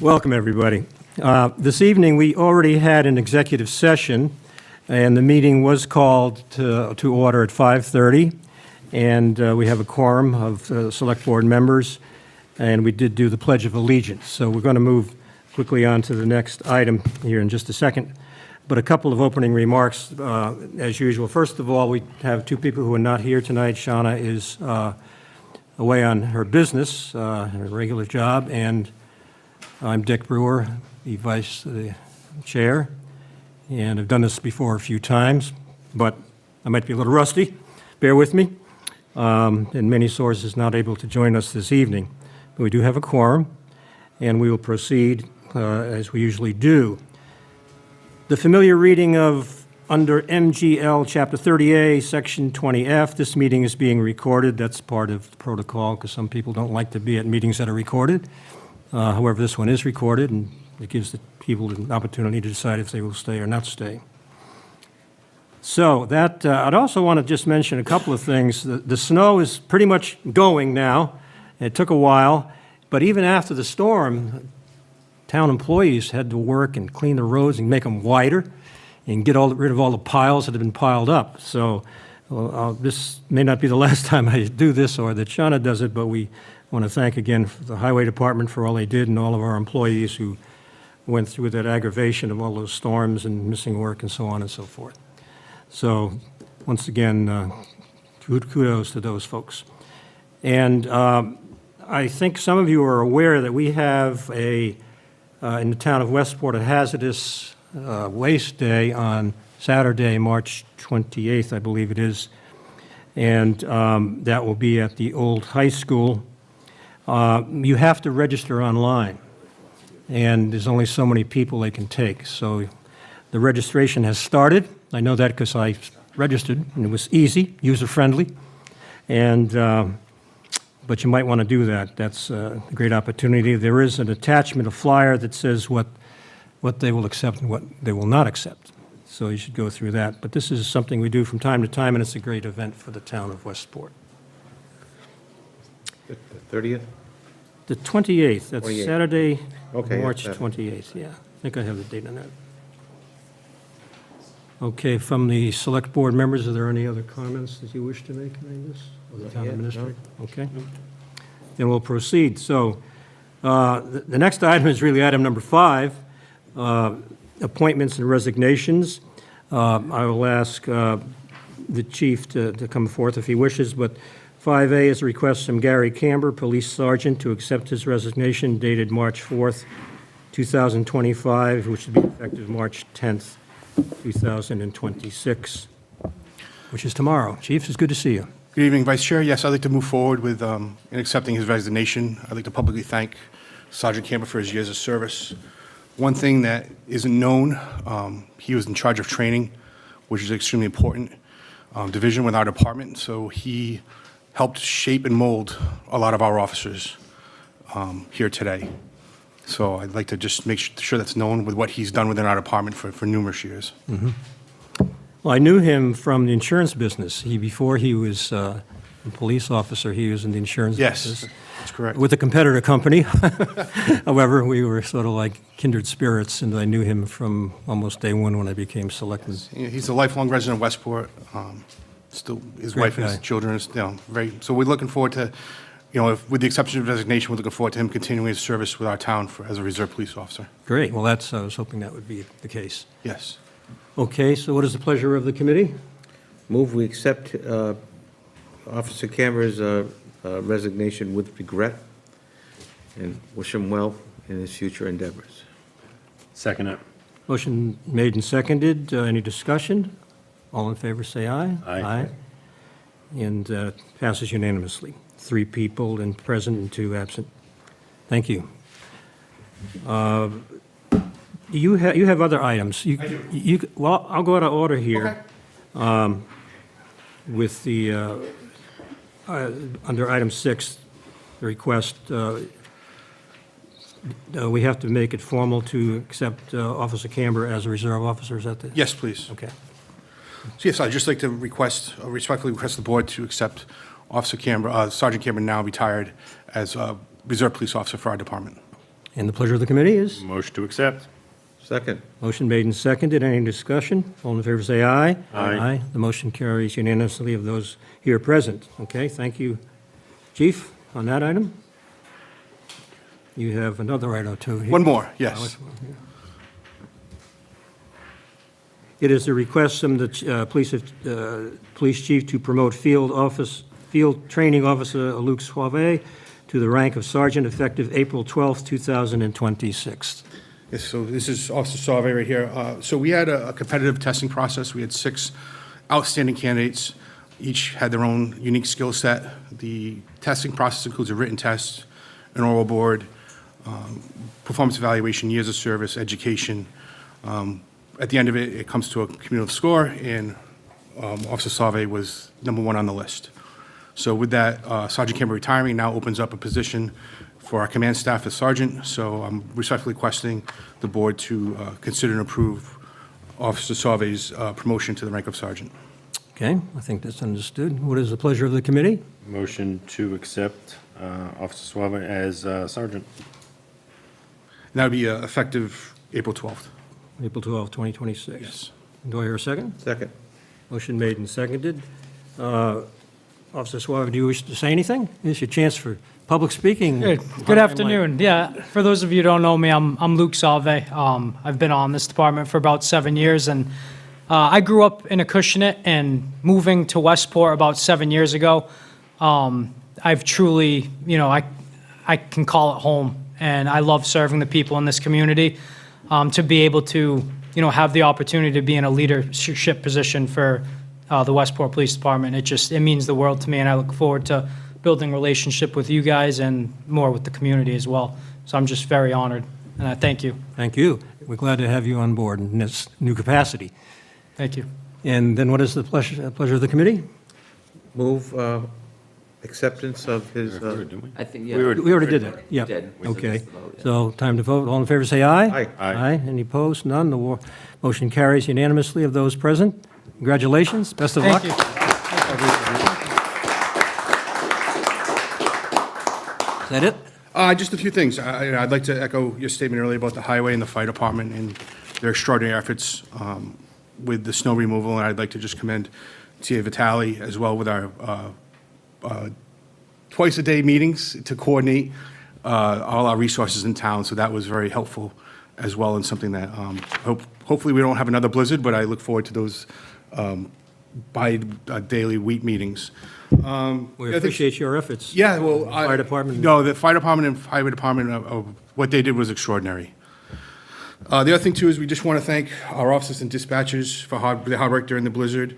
Welcome, everybody. This evening, we already had an executive session, and the meeting was called to order at 5:30, and we have a quorum of Select Board members, and we did do the Pledge of Allegiance. So we're going to move quickly on to the next item here in just a second. But a couple of opening remarks, as usual. First of all, we have two people who are not here tonight. Shauna is away on her business, her regular job, and I'm Dick Brewer, the Vice Chair, and I've done this before a few times, but I might be a little rusty. Bear with me. And many sources not able to join us this evening. But we do have a quorum, and we will proceed as we usually do. The familiar reading of under MGL Chapter 30A, Section 20F, this meeting is being recorded. That's part of the protocol because some people don't like to be at meetings that are recorded. However, this one is recorded, and it gives the people an opportunity to decide if they will stay or not stay. So that I'd also want to just mention a couple of things. The snow is pretty much going now. It took a while, but even after the storm, town employees had to work and clean the roads and make them wider and get rid of all the piles that have been piled up. So this may not be the last time I do this or that Shauna does it, but we want to thank again the Highway Department for all they did and all of our employees who went through that aggravation of all those storms and missing work and so on and so forth. So once again, kudos to those folks. And I think some of you are aware that we have in the town of Westport, a hazardous waste day on Saturday, March 28th, I believe it is. And that will be at the old high school. You have to register online, and there's only so many people they can take. So the registration has started. I know that because I registered, and it was easy, user-friendly. And but you might want to do that. That's a great opportunity. There is an attachment, a flyer that says what they will accept and what they will not accept. So you should go through that. But this is something we do from time to time, and it's a great event for the town of Westport. The 30th? The 28th, that's 28th. Saturday, Okay, March yeah. 28th, yeah. I think I have the date on that. Okay, from the select board members, are there any other comments that you wish to make on this? Or the Not town yet, administrator? Okay. Then we'll proceed. So the next item is really item number 5, appointments and resignations. I will ask the chief to come forth if he wishes, but 5A is a request from Gary Camber, Police Sergeant, to accept his resignation dated March 4th, 2025, which will be effective March 10th, 2026, which is tomorrow. Chief, it's good to see you. Good evening, Vice Chair. Yes, I'd like to move forward with in accepting his resignation. I'd like to publicly thank Sergeant Camber for his years of service. One thing that isn't known, he was in charge of training, which is extremely important, division with our department, so he helped shape and mold a lot of our officers here today. So I'd like to just make sure that's known with what he's done within our department for numerous years. Well, I knew him from the insurance business. Before he was a police officer, he was in the insurance business. Yes, that's correct. With a competitor company. However, we were sort of like kindred spirits, and I knew him from almost day one when I became selected. He's a lifelong resident of Westport. Still, his Great wife and guy. his children is, very. So we're looking forward to, with the exception of resignation, we're looking forward to him continuing his service with our town as a reserve police officer. Great. Well, I was hoping that would be the case. Yes. Okay, so what is the pleasure of the committee? Move we accept Officer Camber's resignation with regret and wish him well in his future endeavors. Second it. Motion made and seconded. Any discussion? All in favor, say aye. Aye. And passes unanimously. 3 people and present and 2 absent. Thank you. You have other items. Well, I'll go out of order here. With the, under item 6, the request, we have to make it formal to accept Officer Camber as a reserve officer, is that the? Yes, please. Okay. So yes, I'd just like to respectfully request the board to accept Officer Camber, Sergeant Camber, now retired, as a reserve police officer for our department. And the pleasure of the committee is? Motion to accept. Second. Motion made and seconded. Any discussion? All in favor, say aye. Aye. The motion carries unanimously of those here present. Okay, thank you, Chief, on that item. You have another item, too. One more, yes. It is a request from the police chief to promote field training officer Luke Suave to the rank of sergeant effective April 12th, 2026. Yes, so this is Officer Sauve right here. So we had a competitive testing process. We had 6 outstanding candidates. Each had their own unique skill set. The testing process includes a written test, an oral board, performance evaluation, years of service, education. At the end of it, it comes to a cumulative score, and Officer Sauve was number 1 on the list. So with that, Sergeant Campbell retiring now opens up a position for our command staff as sergeant, so I'm respectfully requesting the board to consider and approve Officer Sauve's promotion to the rank of sergeant. Okay, I think that's understood. What is the pleasure of the committee? Motion to accept Officer Suave as sergeant. And that would be effective April 12th. April 12th, 2026. Yes. Do I hear a second? Second. Motion made and seconded. Officer Suave, do you wish to say anything? This is your chance for public speaking. Good afternoon. Yeah, for those of you who don't know me, I'm Luke Salve. I've been on this department for about 7 years, and I grew up in Acushnet, and moving to Westport about 7 years ago, I've truly, I can call it home, and I love serving the people in this community. To be able to, have the opportunity to be in a leadership position for the Westport Police Department, it means the world to me, and I look forward to building relationship with you guys and more with the community as well. So I'm just very honored, and I thank you. Thank you. We're glad to have you on board in this new capacity. Thank you. And then what is the pleasure of the committee? Move acceptance of his, Didn't we? I think, We yeah. were- We already did that. Yeah. did. So Okay. that's the vote, yeah. So time to vote. All in favor, say aye. Aye. Aye. Any opposed? None. The motion carries unanimously of those present. Congratulations. Best of luck. Thank you. Is that it? Just a few things. I'd like to echo your statement earlier about the highway and the fire department and their extraordinary efforts with the snow removal, and I'd like to just commend Tia Vitale as well with our twice-a-day meetings to coordinate all our resources in town, so that was very helpful as well, and something that hopefully we don't have another blizzard, but I look forward to those daily week meetings. We I think- appreciate your efforts. Yeah, well, Fire department. No, the fire department and highway department, what they did was extraordinary. The other thing too is we just want to thank our officers and dispatchers for their hard work during the blizzard.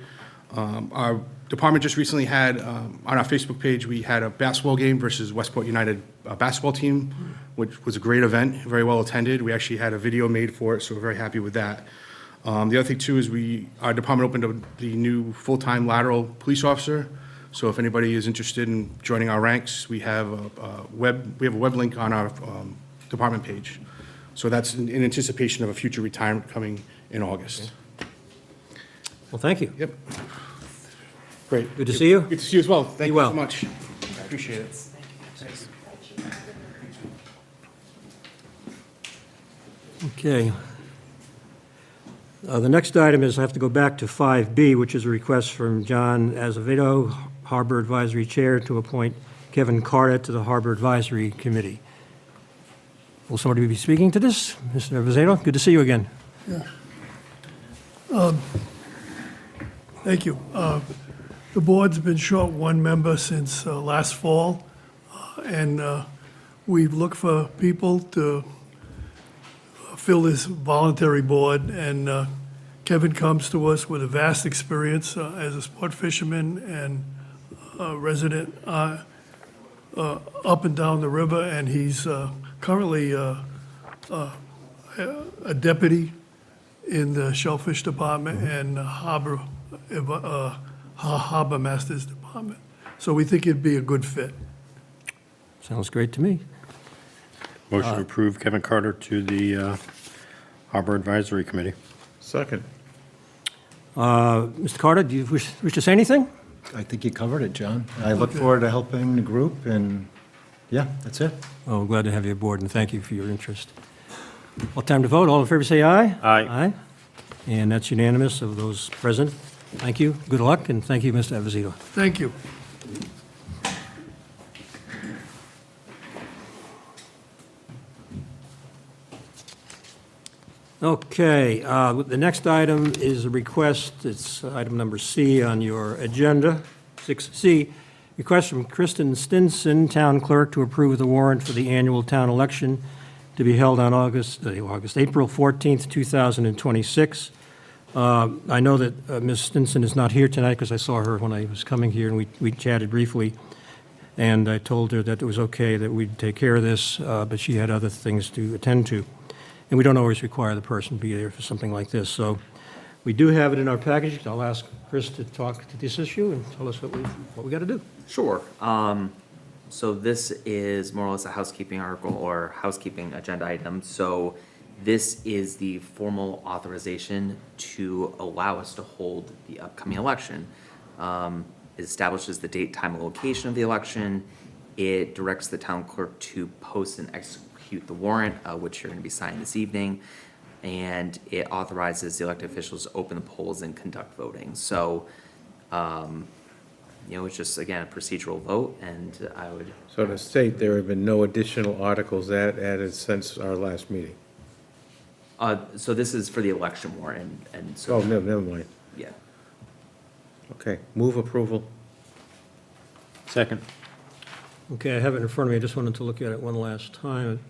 Our department just recently had, on our Facebook page, we had a basketball game versus Westport United basketball team, which was a great event, very well attended. We actually had a video made for it, so we're very happy with that. The other thing too is our department opened up the new full-time lateral police officer. So if anybody is interested in joining our ranks, we have a web link on our department page. So that's in anticipation of a future retirement coming in August. Well, thank you. Yep. Great. Good to see you. Good to see you as well. Thank you well. so much. I appreciate it. Okay. The next item is, I have to go back to 5B, which is a request from John Azevedo, Harbor Advisory Chair, to appoint Kevin Carter to the Harbor Advisory Committee. Will somebody be speaking to this? Mr. Azevedo, good to see you again. Thank you. The board's been short one member since last fall, and we've looked for people to fill this voluntary board, and Kevin comes to us with a vast experience as a sport fisherman and a resident up and down the river, and he's currently a deputy in the Shellfish Department and Harbor Masters Department. So we think it'd be a good fit. Sounds great to me. Motion to approve Kevin Carter to the Harbor Advisory Committee. second. Mr. Carter, do you wish to say anything? I think you covered it, John. I look forward to helping the group, and Yeah, that's it. Oh, glad to have you aboard, and thank you for your interest. Well, time to vote. All in favor, say aye. Aye. Aye. And that's unanimous of those present. Thank you, good luck, and thank you, Mr. Esposito. Thank you. Okay, the next item is a request, it's item number C on your agenda, 6C, request from Kristen Stinson, Town Clerk, to approve the warrant for the annual town election to be held on April 14th, 2026. I know that Ms. Stinson is not here tonight because I saw her when I was coming here, and we chatted briefly, and I told her that it was okay that we'd take care of this, but she had other things to attend to. And we don't always require the person to be there for something like this. So we do have it in our package. I'll ask Chris to talk to this issue and tell us what we got to do. Sure. So this is more or less a housekeeping article or housekeeping agenda item. So this is the formal authorization to allow us to hold the upcoming election. It establishes the date, time, and location of the election. It directs the town clerk to post and execute the warrant, which you're going to be signing this evening. And it authorizes the elected officials to open the polls and conduct voting. So, it's just, again, a procedural vote, and I would, So to state, there have been no additional articles added since our last meeting. so this is for the election warrant, and Oh, so, no, never mind. yeah. Okay, move approval. Second. Okay, I have it in front of me. I just wanted to look at it one last time.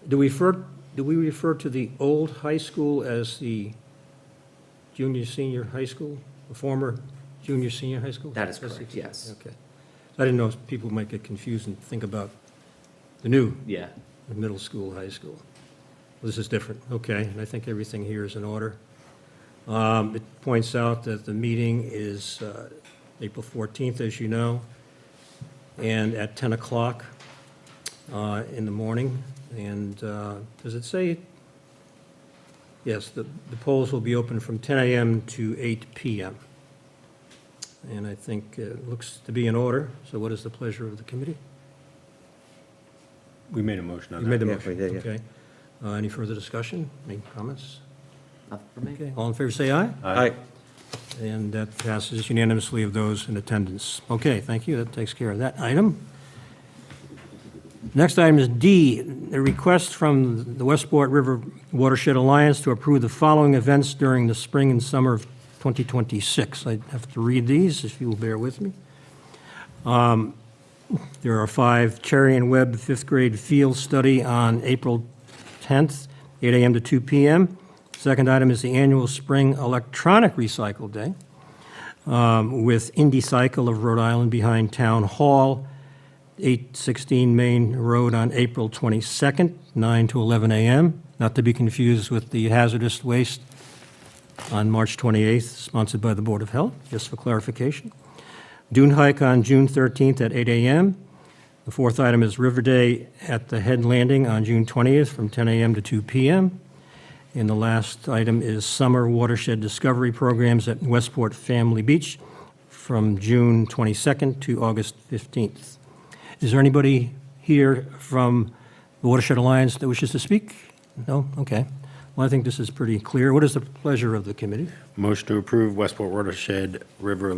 Do we refer to the old high school as the junior, senior high school? The former junior, senior high school? That is That's correct, the- yes. Okay. I didn't know if people might get confused and think about the new Yeah. middle school, high school. This is different, okay, and I think everything here is in order. It points out that the meeting is April 14th, as you know, and at 10 o'clock in the morning. And does it say? Yes, the polls will be open from 10 a.m. to 8 p.m. And I think it looks to be in order. So what is the pleasure of the committee? We made a motion on You made that. the Yeah, motion, we did, yeah. okay. Any further discussion? Any comments? Nothing for me? Okay, all in favor, say aye. Aye. And that passes unanimously of those in attendance. Okay, thank you, that takes care of that item. Next item is D, a request from the Westport River Watershed Alliance to approve the following events during the spring and summer of 2026. I have to read these, if you will bear with me. There are 5, Cherry and Webb fifth grade field study on April 10th, 8 a.m. to 2 p.m. Second item is the annual Spring Electronic Recycle Day with Indy Cycle of Rhode Island behind Town Hall, 816 Main Road on April 22nd, 9 to 11 a.m., not to be confused with the hazardous waste on March 28th, sponsored by the Board of Health, just for clarification. Dune Hike on June 13th at 8 a.m. The fourth item is River Day at the Head Landing on June 20th from 10 a.m. to 2 p.m. And the last item is Summer Watershed Discovery Programs at Westport Family Beach from June 22nd to August 15th. Is there anybody here from the Watershed Alliance that wishes to speak? No? Okay. Well, I think this is pretty clear. What is the pleasure of the committee? Motion to approve Westport Watershed River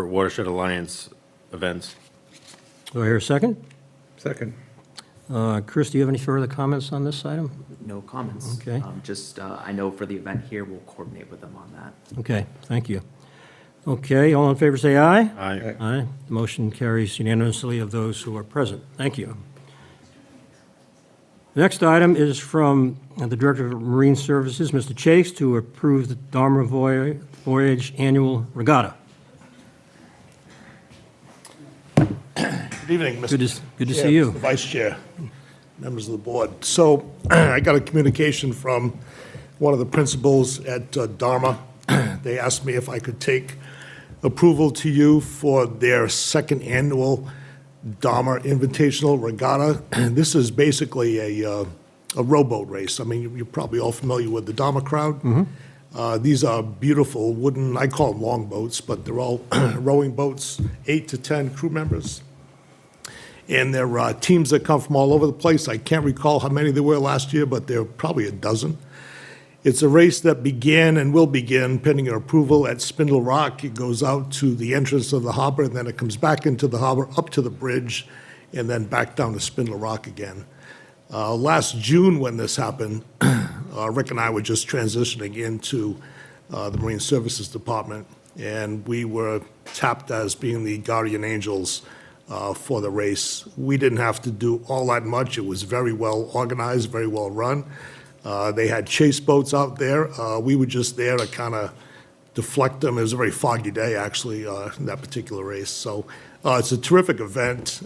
Watershed Alliance events. Do I hear a second? Second. Chris, do you have any further comments on this item? No comments. Okay. Just, I know for the event here, we'll coordinate with them on that. Okay, thank you. Okay, all in favor, say aye. Aye. Aye. The motion carries unanimously of those who are present. Thank you. The next item is from the Director of Marine Services, Mr. Chase, to approve the Dharma Voyage Annual Regatta. Good evening, Mr. Good to Chair, see you. Mr. Vice Chair, members of the board. So I got a communication from one of the principals at Dharma. They asked me if I could take approval to you for their second annual Dharma Invitational Regatta. This is basically a rowboat race. I mean, you're probably all familiar with the Dharma crowd. These are beautiful wooden, I call them long boats, but they're all rowing boats, 8 to 10 crew members. And there are teams that come from all over the place. I can't recall how many there were last year, but there are probably a dozen. It's a race that began and will begin, pending your approval, at Spindle Rock. It goes out to the entrance of the harbor, and then it comes back into the harbor, up to the bridge, and then back down to Spindle Rock again. Last June, when this happened, Rick and I were just transitioning into the Marine Services Department, and we were tapped as being the guardian angels for the race. We didn't have to do all that much. It was very well organized, very well run. They had chase boats out there. We were just there to kind of deflect them. It was a very foggy day, actually, in that particular race. So it's a terrific event.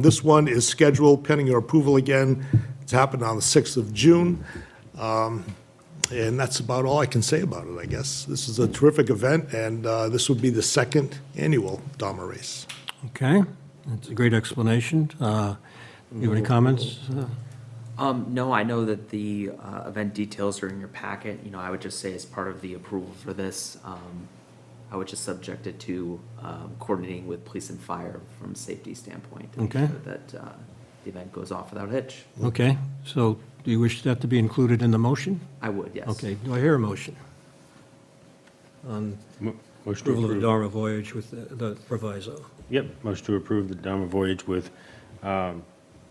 This one is scheduled, pending your approval again, to happen on the 6th of June. And that's about all I can say about it, I guess. This is a terrific event, and this would be the second annual Dharma race. Okay, that's a great explanation. You have any comments? No, I know that the event details are in your packet. You know, I would just say as part of the approval for this, I would just subject it to coordinating with police and fire from a safety standpoint. To make Okay. sure that the event goes off without a hitch. Okay, so do you wish that to be included in the motion? I would, yes. Okay, do I hear a motion? On Motion to approval of the approve. Dharma voyage with the proviso. Yep, motion to approve the Dharma voyage with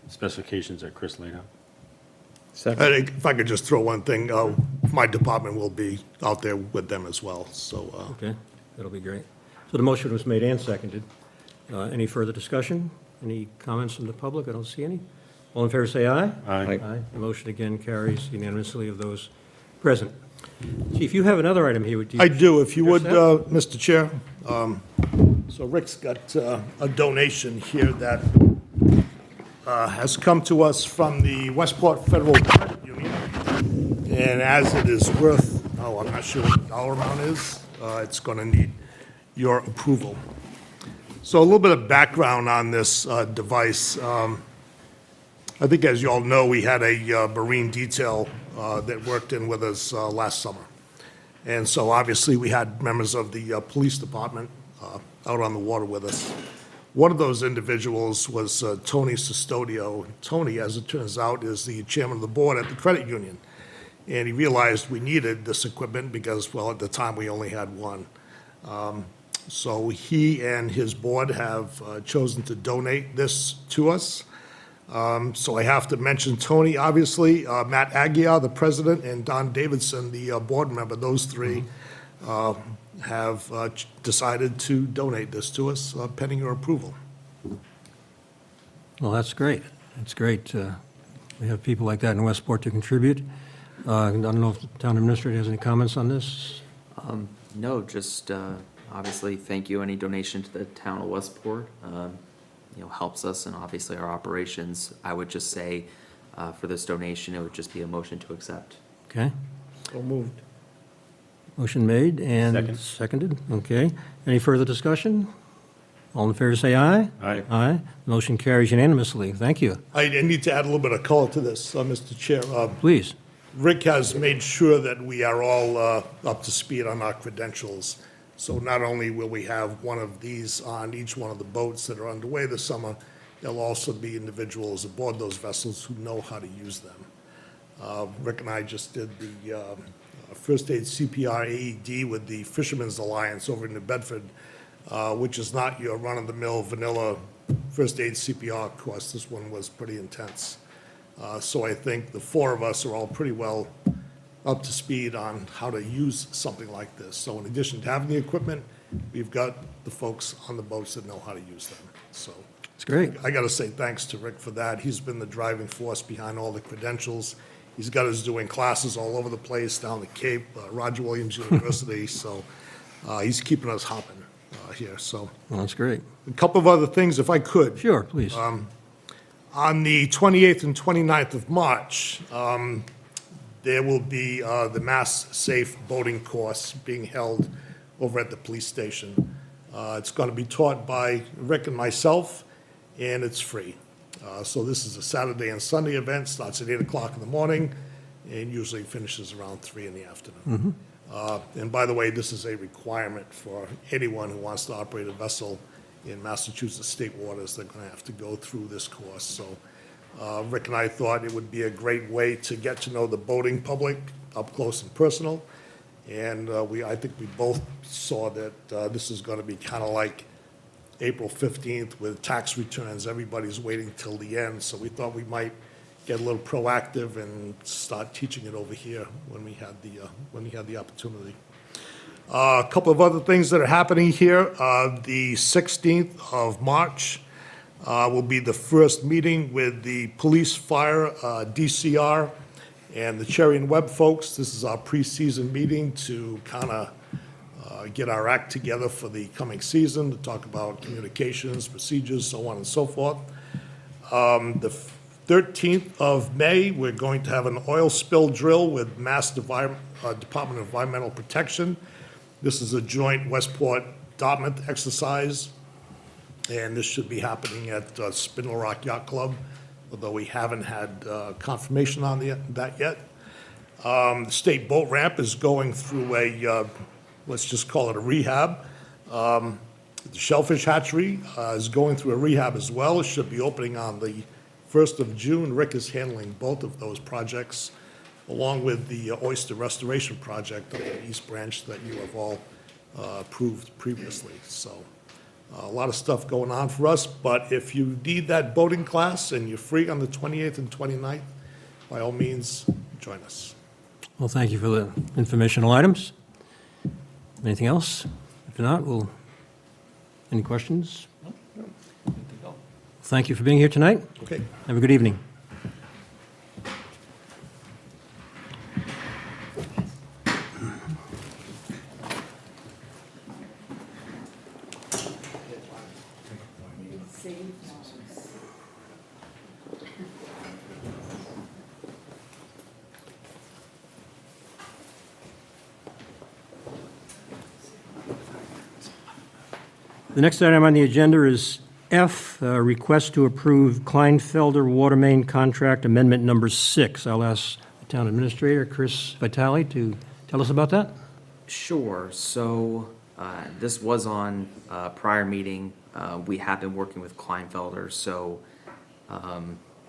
specifications that Chris laid out. If I could just throw one thing, my department will be out there with them as well, so. Okay, that'll be great. So the motion was made and seconded. Any further discussion? Any comments from the public? I don't see any. All in favor, say aye. Aye. The motion again carries unanimously of those present. Chief, you have another item here. Would you- I do, if you would, Yes, Mr. Chair. So Rick's got a donation here that has come to us from the Westport Federal Credit Union. And as it is worth, I'm not sure what the dollar amount is, it's going to need your approval. So a little bit of background on this device. I think, as you all know, we had a Marine detail that worked in with us last summer. And so obviously, we had members of the police department out on the water with us. One of those individuals was Tony Custodio. Tony, as it turns out, is the chairman of the board at the credit union. And he realized we needed this equipment because, well, at the time, we only had one. So he and his board have chosen to donate this to us. So I have to mention Tony, obviously, Matt Aguirre, the president, and Don Davidson, the board member. Those three have decided to donate this to us, pending your approval. Well, that's great. That's great. We have people like that in Westport to contribute. I don't know if the town administrator has any comments on this? No, just obviously, thank you. Any donation to the town of Westport, helps us and obviously our operations. I would just say for this donation, it would just be a motion to accept. Okay. So moved. Motion made and Second. seconded. Okay. Any further discussion? All in favor, say aye. Aye. Aye. Motion carries unanimously. Thank you. I need to add a little bit of color to this, Mr. Chair. Please. Rick has made sure that we are all up to speed on our credentials. So not only will we have one of these on each one of the boats that are underway this summer, there'll also be individuals aboard those vessels who know how to use them. Rick and I just did the first aid CPR AED with the Fishermen's Alliance over in New Bedford, which is not your run-of-the-mill vanilla first aid CPR course. This one was pretty intense. So I think the four of us are all pretty well up to speed on how to use something like this. So in addition to having the equipment, we've got the folks on the boats that know how to use them. So It's great. I got to say thanks to Rick for that. He's been the driving force behind all the credentials. He's got us doing classes all over the place, down the Cape, Roger Williams University. So he's keeping us hopping here. So Well, that's great. a couple of other things, if I could. Sure, please. On the 28th and 29th of March, there will be the Mass Safe Boating Course being held over at the police station. It's going to be taught by Rick and myself, and it's free. So this is a Saturday and Sunday event, starts at 8 o'clock in the morning, and usually finishes around 3 in the afternoon. And by the way, this is a requirement for anyone who wants to operate a vessel in Massachusetts State Waters, they're going to have to go through this course. So Rick and I thought it would be a great way to get to know the boating public up close and personal. And I think we both saw that this is going to be kind of like April 15th with tax returns. Everybody's waiting till the end. So we thought we might get a little proactive and start teaching it over here when we had the opportunity. A couple of other things that are happening here. The 16th of March will be the first meeting with the police, fire, DCR, and the Cherry and Webb folks. This is our preseason meeting to kind of get our act together for the coming season, to talk about communications, procedures, so on and so forth. The 13th of May, we're going to have an oil spill drill with Mass Department of Environmental Protection. This is a joint Westport-Dartmouth exercise, and this should be happening at Spindle Rock Yacht Club, although we haven't had confirmation on that yet. The state boat ramp is going through a, let's just call it a rehab. The Shellfish Hatchery is going through a rehab as well. It should be opening on the 1st of June. Rick is handling both of those projects, along with the oyster restoration project of the East Branch that you have all approved previously. So a lot of stuff going on for us, but if you need that boating class and you're free on the 28th and 29th, by all means, join us. Well, thank you for the informational items. Anything else? If not, any questions? Thank you for being here tonight. Okay. Have a good evening. The next item on the agenda is F, request to approve Kleinfelder Water Main Contract Amendment Number 6. I'll ask the Town Administrator, Chris Vitale, to tell us about that. Sure. So this was on a prior meeting. We have been working with Kleinfelder. So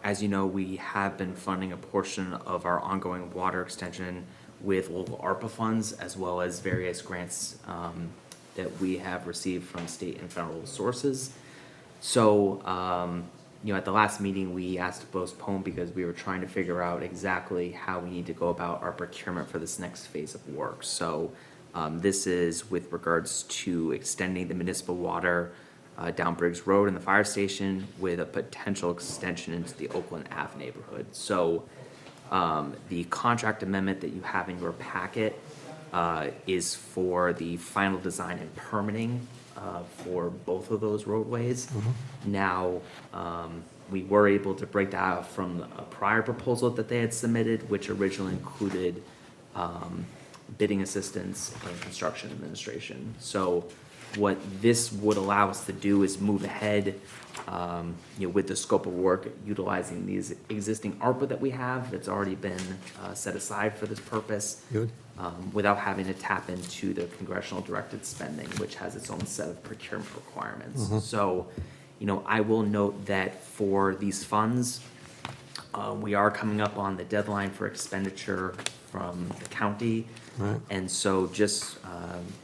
as you know, we have been funding a portion of our ongoing water extension with local ARPA funds, as well as various grants that we have received from state and federal sources. So, at the last meeting, we asked to postpone because we were trying to figure out exactly how we need to go about our procurement for this next phase of work. So, this is with regards to extending the municipal water down Briggs Road and the fire station with a potential extension into the Oakland Ave neighborhood. So, the contract amendment that you have in your packet is for the final design and permitting for both of those roadways. Now, we were able to break that out from a prior proposal that they had submitted, which originally included bidding assistance and construction administration. So what this would allow us to do is move ahead with the scope of work, utilizing these existing ARPA that we have that's already been set aside for this purpose. Good. Without having to tap into the congressional directed spending, which has its own set of procurement requirements. So, I will note that for these funds, we are coming up on the deadline for expenditure from the county. And so just,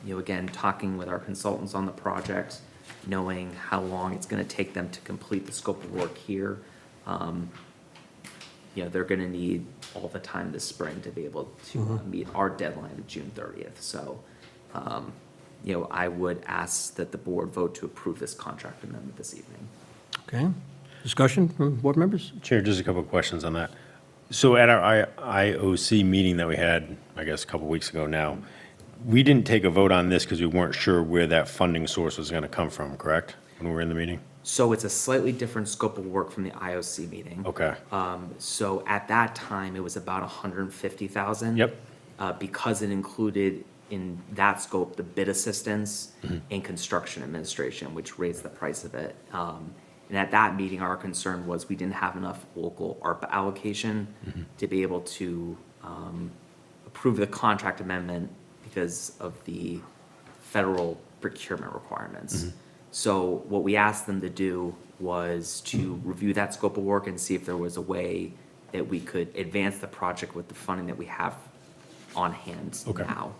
again, talking with our consultants on the project, knowing how long it's gonna take them to complete the scope of work here, they're gonna need all the time this spring to be able to meet our deadline of June 30th. So, I would ask that the board vote to approve this contract amendment this evening. Okay. Discussion from board members? Chair, just a couple of questions on that. So at our IOC meeting that we had, I guess, a couple of weeks ago now, we didn't take a vote on this because we weren't sure where that funding source was going to come from, correct? When we were in the meeting? So it's a slightly different scope of work from the IOC meeting. Okay. So at that time, it was about 150,000. Yep. Because it included in that scope, the bid assistance and construction administration, which raised the price of it. And at that meeting, our concern was we didn't have enough local ARPA allocation to be able to approve the contract amendment because of the federal procurement requirements. So what we asked them to do was to review that scope of work and see if there was a way that we could advance the project with the funding that we have on hand Okay. now.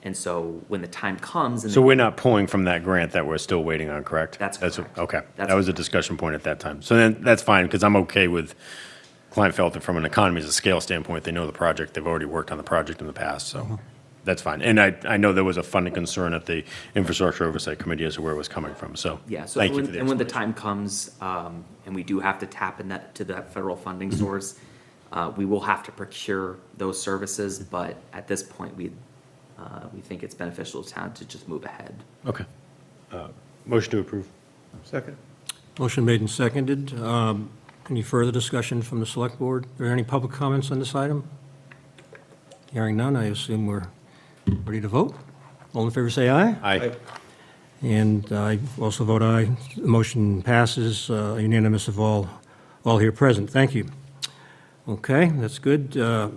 And so when the time comes and. So we're not pulling from that grant that we're still waiting on, correct? That's correct. Okay, That's that was a discussion point at that time. So then, that's fine, because I'm okay with Kleinfeld from an economies of scale standpoint. They know the project, they've already worked on the project in the past, so that's fine. And I know there was a funding concern at the Infrastructure Oversight Committee as to where it was coming from, so. Yeah, so thank you for when the explanation. time comes, and we do have to tap in to that federal funding source, we will have to procure those services, but at this point, we think it's beneficial to town to just move ahead. Okay. Motion to approve. Second? Motion made and seconded. Any further discussion from the select board? Are there any public comments on this item? Hearing none, I assume we're ready to vote. All in favor, say aye. Aye. And I also vote aye. The motion passes unanimous of all here present. Thank you. Okay, that's good. The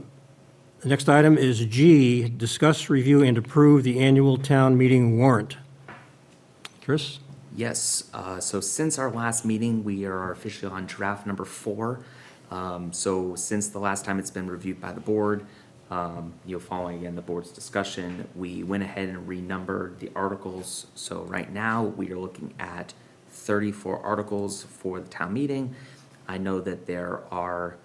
next item is G, discuss, review, and approve the annual town meeting warrant. Chris? Yes, so since our last meeting, we are officially on draft number 4. So since the last time it's been reviewed by the board, following again the board's discussion, we went ahead and renumbered the articles. So right now, we are looking at 34 articles for the town meeting. I know that there are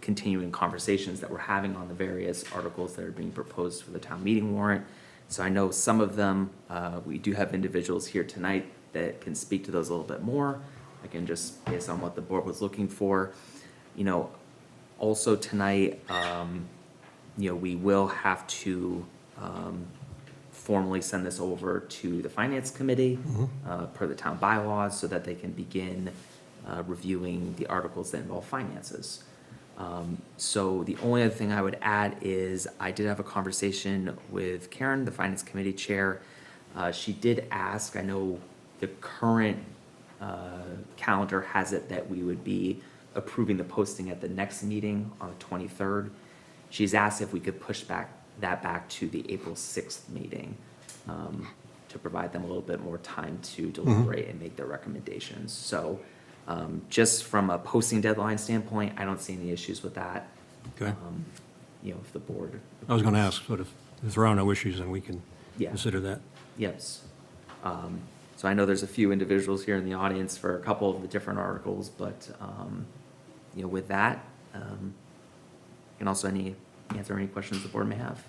continuing conversations that we're having on the various articles that are being proposed for the town meeting warrant. So I know some of them, we do have individuals here tonight that can speak to those a little bit more, again, just based on what the board was looking for. Also tonight, we will have to formally send this over to the finance committee per the town bylaws so that they can begin reviewing the articles that involve finances. So the only other thing I would add is I did have a conversation with Karen, the finance committee chair. She did ask, I know the current calendar has it that we would be approving the posting at the next meeting on the 23rd. She's asked if we could push that back to the April 6th meeting to provide them a little bit more time to deliberate and make their recommendations. So just from a posting deadline standpoint, I don't see any issues with that. Okay. If the board. I was going to ask, sort of, if there are no issues, then we can Yeah. consider that. Yes. So I know there's a few individuals here in the audience for a couple of the different articles, but, with that, and also answer any questions the board may have.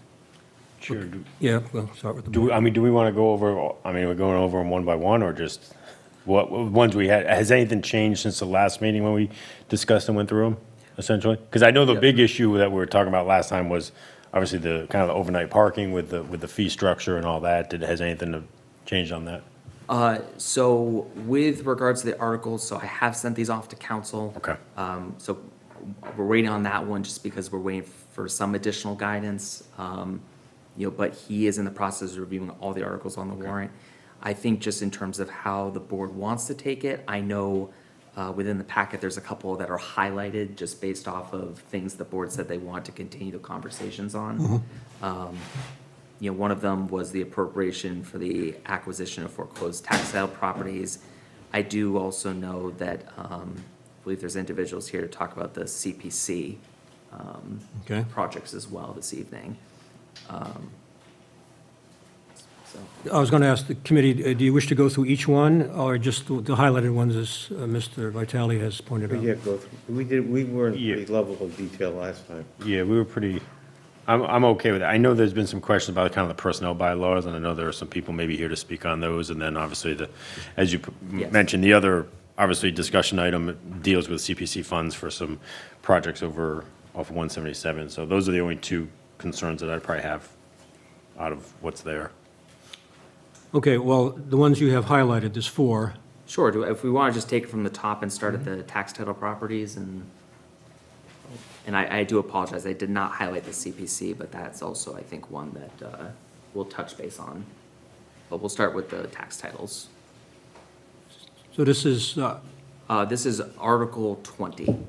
Sure. Yeah, well, start with the Do board. we want to go over, we're going over them one by one, or just what ones we had? Has anything changed since the last meeting when we discussed and went through them, essentially? Because I know the Yeah. big issue that we were talking about last time was obviously the kind of the overnight parking with the fee structure and all that. Has anything changed on that? So with regards to the articles, so I have sent these off to council. Okay. So we're waiting on that one just because we're waiting for some additional guidance. But he is in the process of reviewing all the articles on the warrant. I think just in terms of how the board wants to take it, I know within the packet, there's a couple that are highlighted just based off of things the board said they want to continue the conversations on. One of them was the appropriation for the acquisition of foreclosed tax sale properties. I do also know that, I believe there's individuals here to talk about the CPC Okay. projects as well this evening. I was going to ask the committee, do you wish to go through each one, or just the highlighted ones as Mr. Vitale has pointed out? Yeah, go through. We were in Yeah. pretty level of detail last time. Yeah, we were pretty, I'm okay with it. I know there's been some questions about kind of the personnel bylaws, and I know there are some people maybe here to speak on those. And then obviously as you Yes. mentioned, the other, obviously, discussion item deals with CPC funds for some projects off 177. So those are the only two concerns that I'd probably have out of what's there. Okay, well, the ones you have highlighted, there's 4. Sure, if we want to just take it from the top and start at the tax title properties and I do apologize, I did not highlight the CPC, but that's also, I think, one that we'll touch base on. But we'll start with the tax titles. So this is, This is Article 20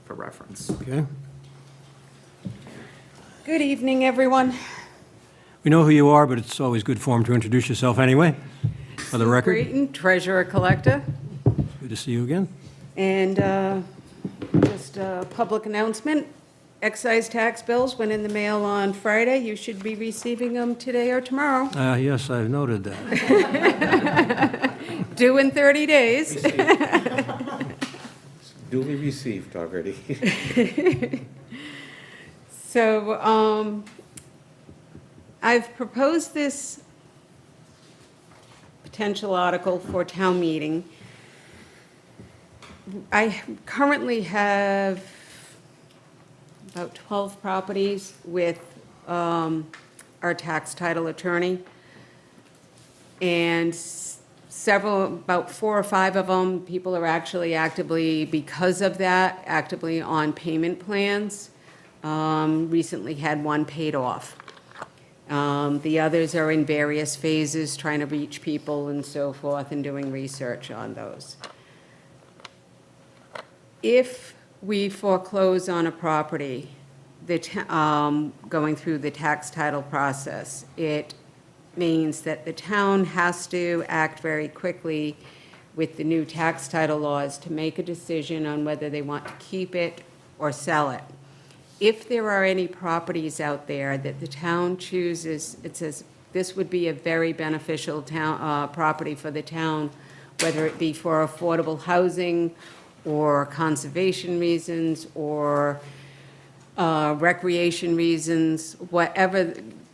for reference. okay. Good evening, everyone. We know who you are, but it's always good form to introduce yourself anyway. For the record. Sue Creighton, treasurer collector. Good to see you again. And just a public announcement, excise tax bills went in the mail on Friday. You should be receiving them today or tomorrow, Yes, I've noted that. due in 30 days. Duly received already. So I've proposed this potential article for town meeting. I currently have about 12 properties with our tax title attorney. And several, about 4 or 5 of them, people are actually actively, because of that, actively on payment plans. Recently had one paid off. The others are in various phases, trying to reach people and so forth, and doing research on those. If we foreclose on a property, going through the tax title process, it means that the town has to act very quickly with the new tax title laws to make a decision on whether they want to keep it or sell it. If there are any properties out there that the town chooses, it says this would be a very beneficial property for the town, whether it be for affordable housing or conservation reasons or recreation reasons, whatever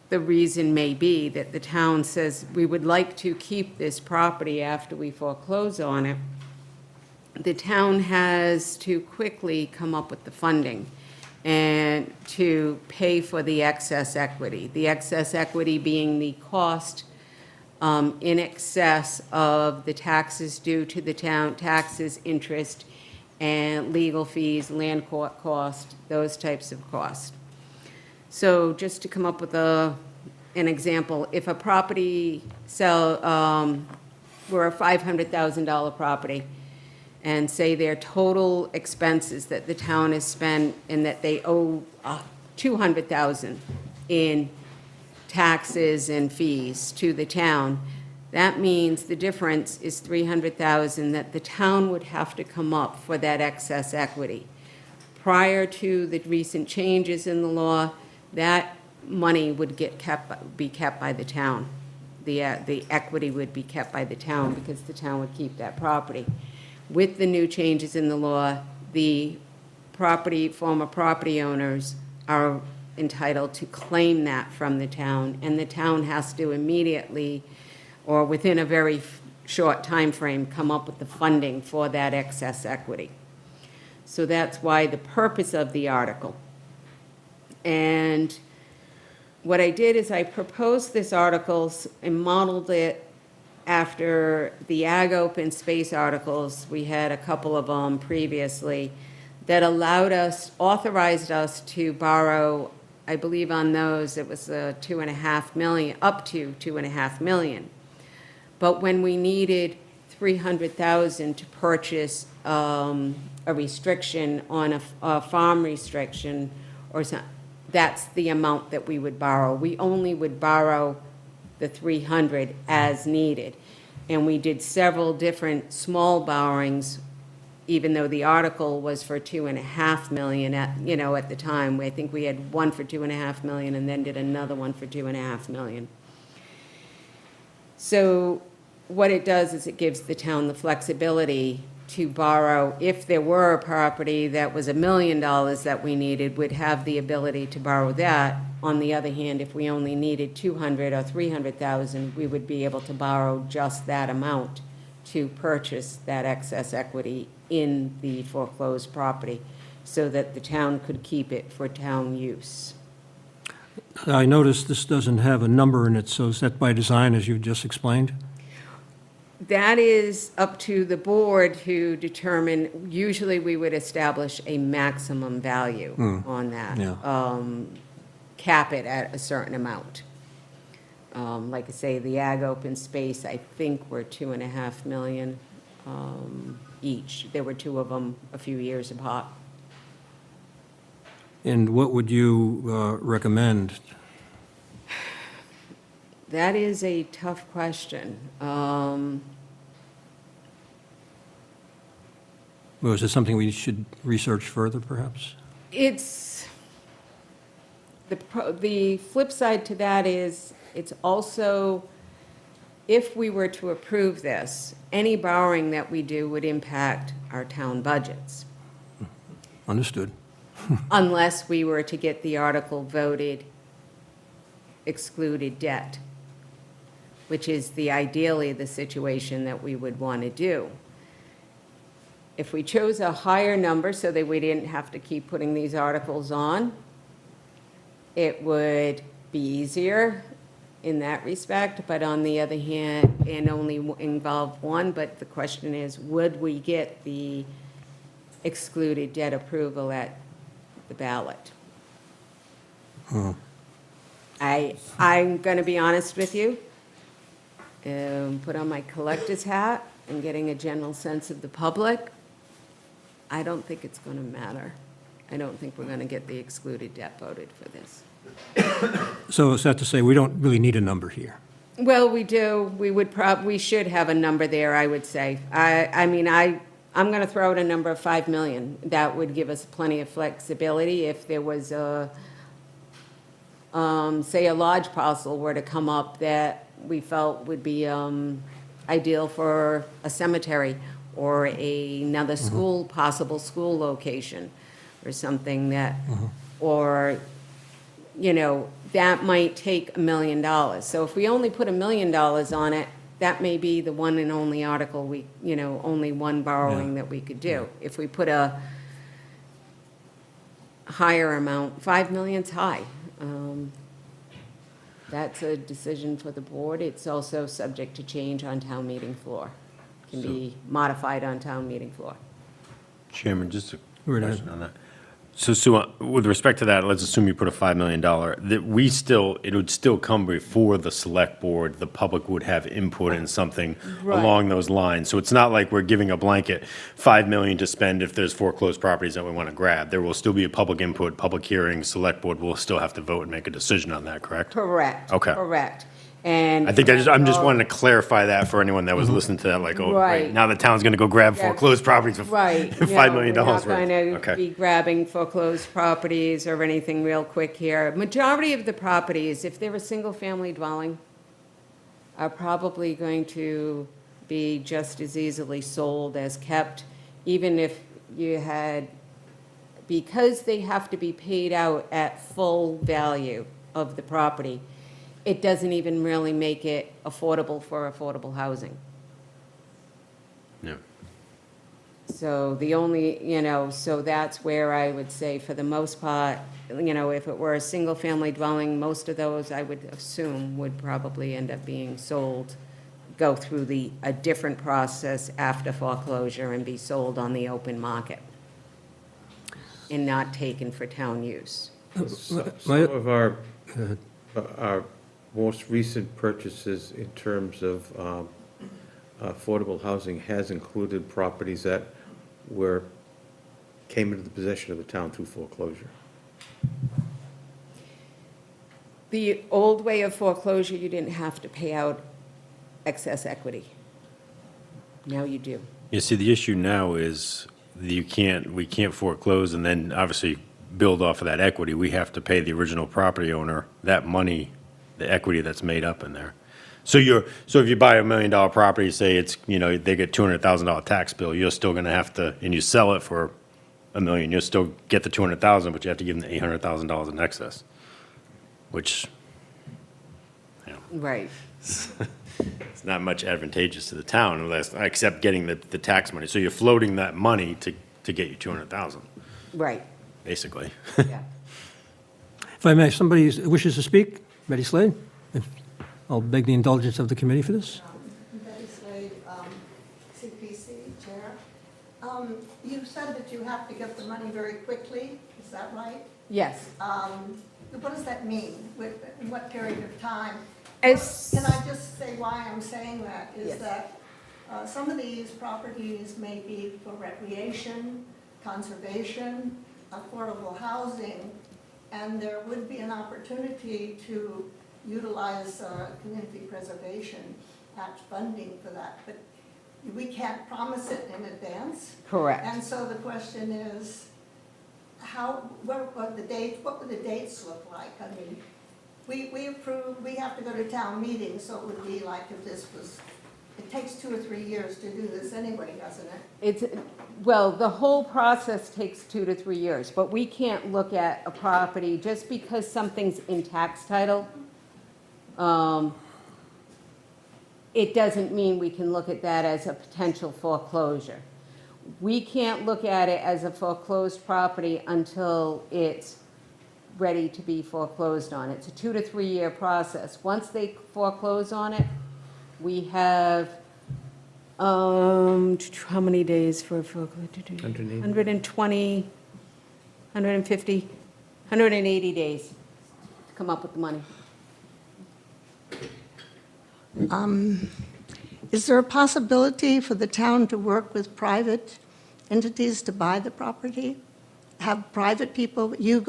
the reason may be, that the town says we would like to keep this property after we foreclose on it, the town has to quickly come up with the funding and to pay for the excess equity. The excess equity being the cost in excess of the taxes due to the town, taxes, interest, and legal fees, land court cost, those types of costs. So just to come up with an example, if a property were a $500,000 property, and say their total expenses that the town has spent and that they owe $200,000 in taxes and fees to the town, that means the difference is $300,000 that the town would have to come up for that excess equity. Prior to the recent changes in the law, that money would be kept by the town. The equity would be kept by the town because the town would keep that property. With the new changes in the law, the former property owners are entitled to claim that from the town, and the town has to immediately, or within a very short time frame, come up with the funding for that excess equity. So that's why the purpose of the article. And what I did is I proposed this article and modeled it after the Ag Open Space articles. We had a couple of them previously that authorized us to borrow, I believe on those, it was $2.5 million, up to $2.5 million. But when we needed $300,000 to purchase a restriction on a farm restriction or something, that's the amount that we would borrow. We only would borrow the 300 as needed. And we did several different small borrowings, even though the article was for $2.5 million at the time. I think we had one for $2.5 million and then did another one for $2.5 million. So what it does is it gives the town the flexibility to borrow. If there were a property that was $1 million that we needed, we'd have the ability to borrow that. On the other hand, if we only needed 200 or 300,000, we would be able to borrow just that amount to purchase that excess equity in the foreclosed property so that the town could keep it for town use. I noticed this doesn't have a number in it, so is that by design, as you just explained? That is up to the board to determine. Usually, we would establish a maximum value on that. Yeah. Cap it at a certain amount. Like I say, the Ag Open Space, I think were $2.5 million each. There were 2 of them a few years apart. And what would you recommend? That is a tough question. Well, is it something we should research further, perhaps? It's, the flip side to that is, it's also, if we were to approve this, any borrowing that we do would impact our town budgets, Understood. unless we were to get the article voted excluded debt, which is ideally the situation that we would want to do. If we chose a higher number so that we didn't have to keep putting these articles on, it would be easier in that respect, but on the other hand, and only involve one, but the question is, would we get the excluded debt approval at the ballot? I'm going to be honest with you, put on my collector's hat and getting a general sense of the public, I don't think it's going to matter. I don't think we're going to get the excluded debt voted for this. So is that to say we don't really need a number here? Well, we do. We should have a number there, I would say. I'm going to throw out a number of 5 million. That would give us plenty of flexibility if there was say a large parcel were to come up that we felt would be ideal for a cemetery or another school, possible school location or something that, or, that might take $1 million. So if we only put $1 million on it, that may be the one and only article only one borrowing that we could do. If we put a higher amount, 5 million's high. That's a decision for the board. It's also subject to change on town meeting floor. Can be modified on town meeting floor. Chairman, just a Right ahead. question on that. So Sue, with respect to that, let's assume you put a $5 million, that it would still come before the select board, the public would have input in something Right. along those lines. So it's not like we're giving a blanket $5 million to spend if there's foreclosed properties that we want to grab. There will still be a public input, public hearing, select board will still have to vote and make a decision on that, correct? Correct. Okay. Correct. And. I think I'm just wanting to clarify that for anyone that was listening to that, like, oh, Right. great, now the town's going to go grab Yeah. foreclosed properties for Right. $5 million No, worth. we're not going to Okay. be grabbing foreclosed properties or anything real quick here. Majority of the properties, if they're a single-family dwelling, are probably going to be just as easily sold as kept, even if you had, because they have to be paid out at full value of the property, it doesn't even really make it affordable for affordable housing. Yeah. So the only, so that's where I would say for the most part, if it were a single-family dwelling, most of those I would assume would probably end up being sold, go through a different process after foreclosure and be sold on the open market and not taken for town use. Some of our most recent purchases in terms of affordable housing has included properties that came into the possession of the town through foreclosure. The old way of foreclosure, you didn't have to pay out excess equity. Now you do. You see, the issue now is we can't foreclose and then obviously build off of that equity. We have to pay the original property owner that money, the equity that's made up in there. So if you buy $1 million property, say they get $200,000 tax bill, you're still gonna have to, and you sell it for $1 million, you'll still get the $200,000, but you have to give them the $800,000 in excess, which, Right. it's not much advantageous to the town unless, except getting the tax money. So you're floating that money to get you 200,000, Right, basically. yeah. If I may, somebody wishes to speak? Betty Slade? I'll beg the indulgence of the committee for this. Betty Slade, CPC Chair. You said that you have to get the money very quickly, is that right? Yes. What does that mean? In what period of time? As- Can I just say why I'm saying that? Yes. Is that some of these properties may be for recreation, conservation, affordable housing, and there would be an opportunity to utilize community preservation act funding for that, but we can't promise it in advance. Correct. And so the question is, what would the dates look like? I mean, we approve, we have to go to town meeting, so it would be like if this was, it takes 2 or 3 years to do this anyway, doesn't it? Well, the whole process takes 2 to 3 years, but we can't look at a property just because something's in tax title. It doesn't mean we can look at that as a potential foreclosure. We can't look at it as a foreclosed property until it's ready to be foreclosed on. It's a 2 to 3 year process. Once they foreclose on it, we have, how many days for foreclosure? 180. 120, 150, 180 days to come up with the money. Is there a possibility for the town to work with private entities to buy the property? Have private people, you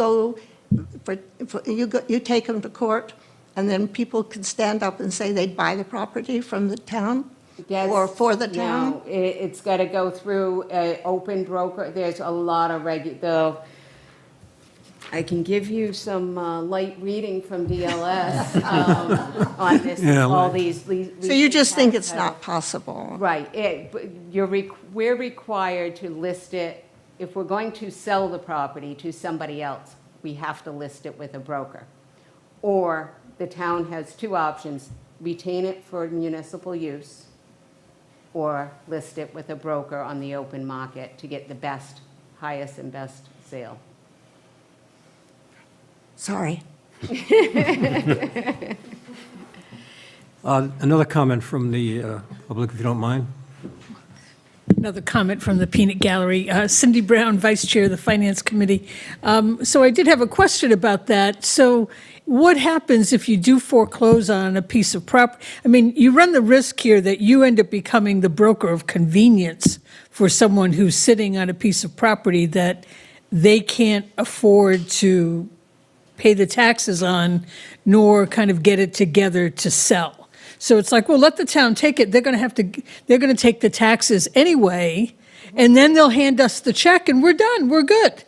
take them to court, and then people can stand up and say they'd buy the property from the town? Or for the town? No, it's got to go through an open broker. There's a lot of though. I can give you some light reading from DLS on this, Yeah, all well- these. So you just think it's not possible? Right. We're required to list it, if we're going to sell the property to somebody else, we have to list it with a broker. Or the town has 2 options, retain it for municipal use, or list it with a broker on the open market to get the best, highest and best sale. Sorry. Another comment from the public, if you don't mind. Another comment from the Peanut Gallery. Cindy Brown, Vice Chair of the Finance Committee. So I did have a question about that. So what happens if you do foreclose on a piece of property? I mean, you run the risk here that you end up becoming the broker of convenience for someone who's sitting on a piece of property that they can't afford to pay the taxes on, nor kind of get it together to sell. So it's like, well, let the town take it. They're going to take the taxes anyway, and then they'll hand us the check and we're done, we're good.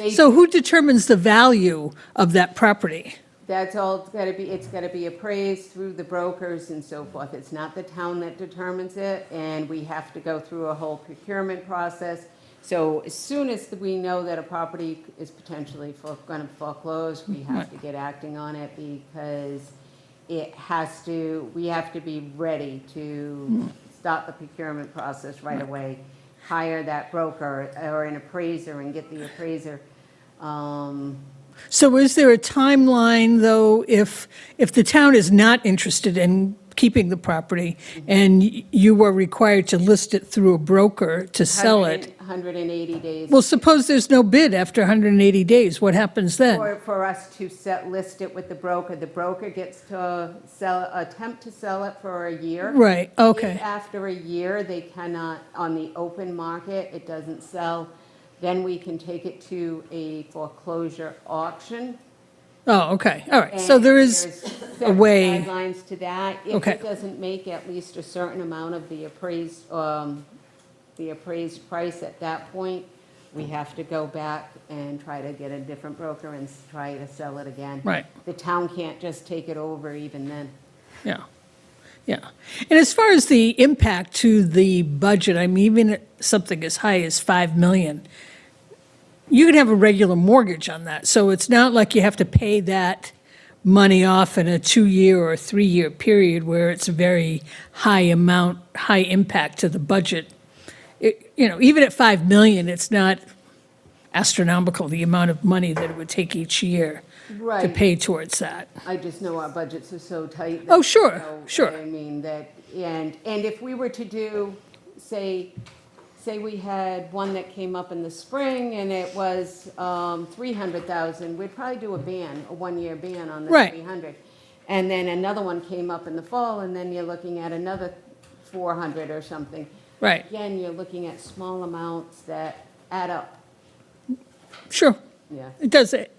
So who determines the value of that property? That's all it's got to be appraised through the brokers and so forth. It's not the town that determines it, and we have to go through a whole procurement process. So as soon as we know that a property is potentially going to foreclose, we have to get acting on it, because we have to be ready to start the procurement process right away. Hire that broker or an appraiser and get the appraiser. So is there a timeline, though, if the town is not interested in keeping the property and you were required to list it through a broker to sell it? 180 days. Well, suppose there's no bid after 180 days, what happens then? For us to list it with the broker gets to attempt to sell it for a year. Right, okay. If after a year, they cannot, on the open market, it doesn't sell, then we can take it to a foreclosure auction. Oh, okay, all right. So and there is there's a certain way. guidelines to that. If Okay. it doesn't make at least a certain amount of the appraised price at that point, we have to go back and try to get a different broker and try to sell it again. Right. The town can't just take it over even then. Yeah, yeah. And as far as the impact to the budget, I mean, even at something as high as 5 million, you can have a regular mortgage on that. So it's not like you have to pay that money off in a 2-year or 3-year period where it's a very high amount, high impact to the budget. Even at 5 million, it's not astronomical, the amount of money that it would take each year to Right. pay towards that. I just know our budgets are so tight. Oh, sure, so, sure. I mean, and if we were to do, say we had one that came up in the spring and it was 300,000, we'd probably do a 1-year ban on the Right. 300. And then another one came up in the fall, and then you're looking at another 400 or something. Right, Again, you're looking at small amounts that add up. sure, Yeah,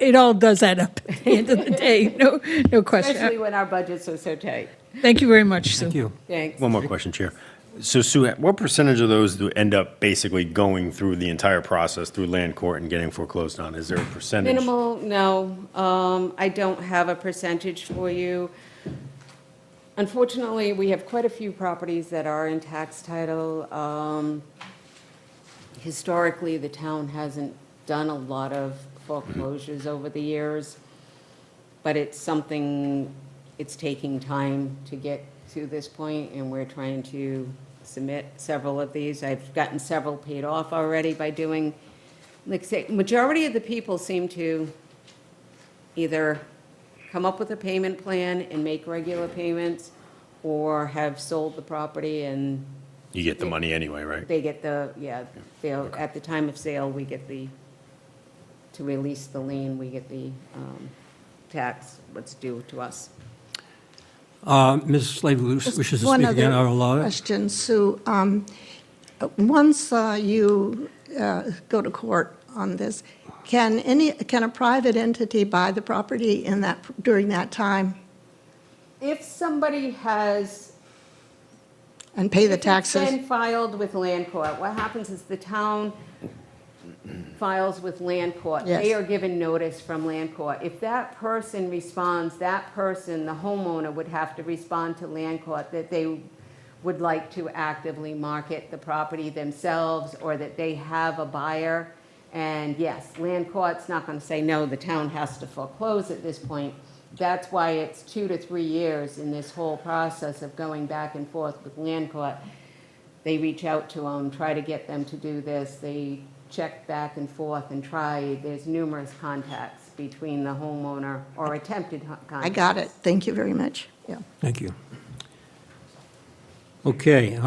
It all does add up at the end of the day, no question. especially when our budgets are so tight. Thank you very much, Sue. Thank you. Thanks. One more question, Chair. So Sue, what percentage of those do end up basically going through the entire process through land court and getting foreclosed on? Is there a percentage? Minimal, no. I don't have a percentage for you. Unfortunately, we have quite a few properties that are in tax title. Historically, the town hasn't done a lot of foreclosures over the years, but it's something, it's taking time to get to this point, and we're trying to submit several of these. I've gotten several paid off already by doing, like I say, majority of the people seem to either come up with a payment plan and make regular payments, or have sold the property and You get the money anyway, right? they get the, yeah, they'll, at the time of sale, we get the, to release the lien, we get the tax, what's due to us. Ms. Slavy wishes to One speak again. other I'll allow it. question, Sue. Once you go to court on this, can a private entity buy the property during that time If somebody has and pay the If it's taxes? been filed with land court, what happens is the town files with land court. They Yes. are given notice from land court. If that person responds, that person, the homeowner, would have to respond to land court that they would like to actively market the property themselves, or that they have a buyer. And yes, land court's not gonna say, no, the town has to foreclose at this point. That's why it's 2 to 3 years in this whole process of going back and forth with land court. They reach out to them, try to get them to do this, they check back and forth and try. There's numerous contacts between the homeowner, or attempted contacts. I got it. Thank you very much. Yeah. Thank you. Okay,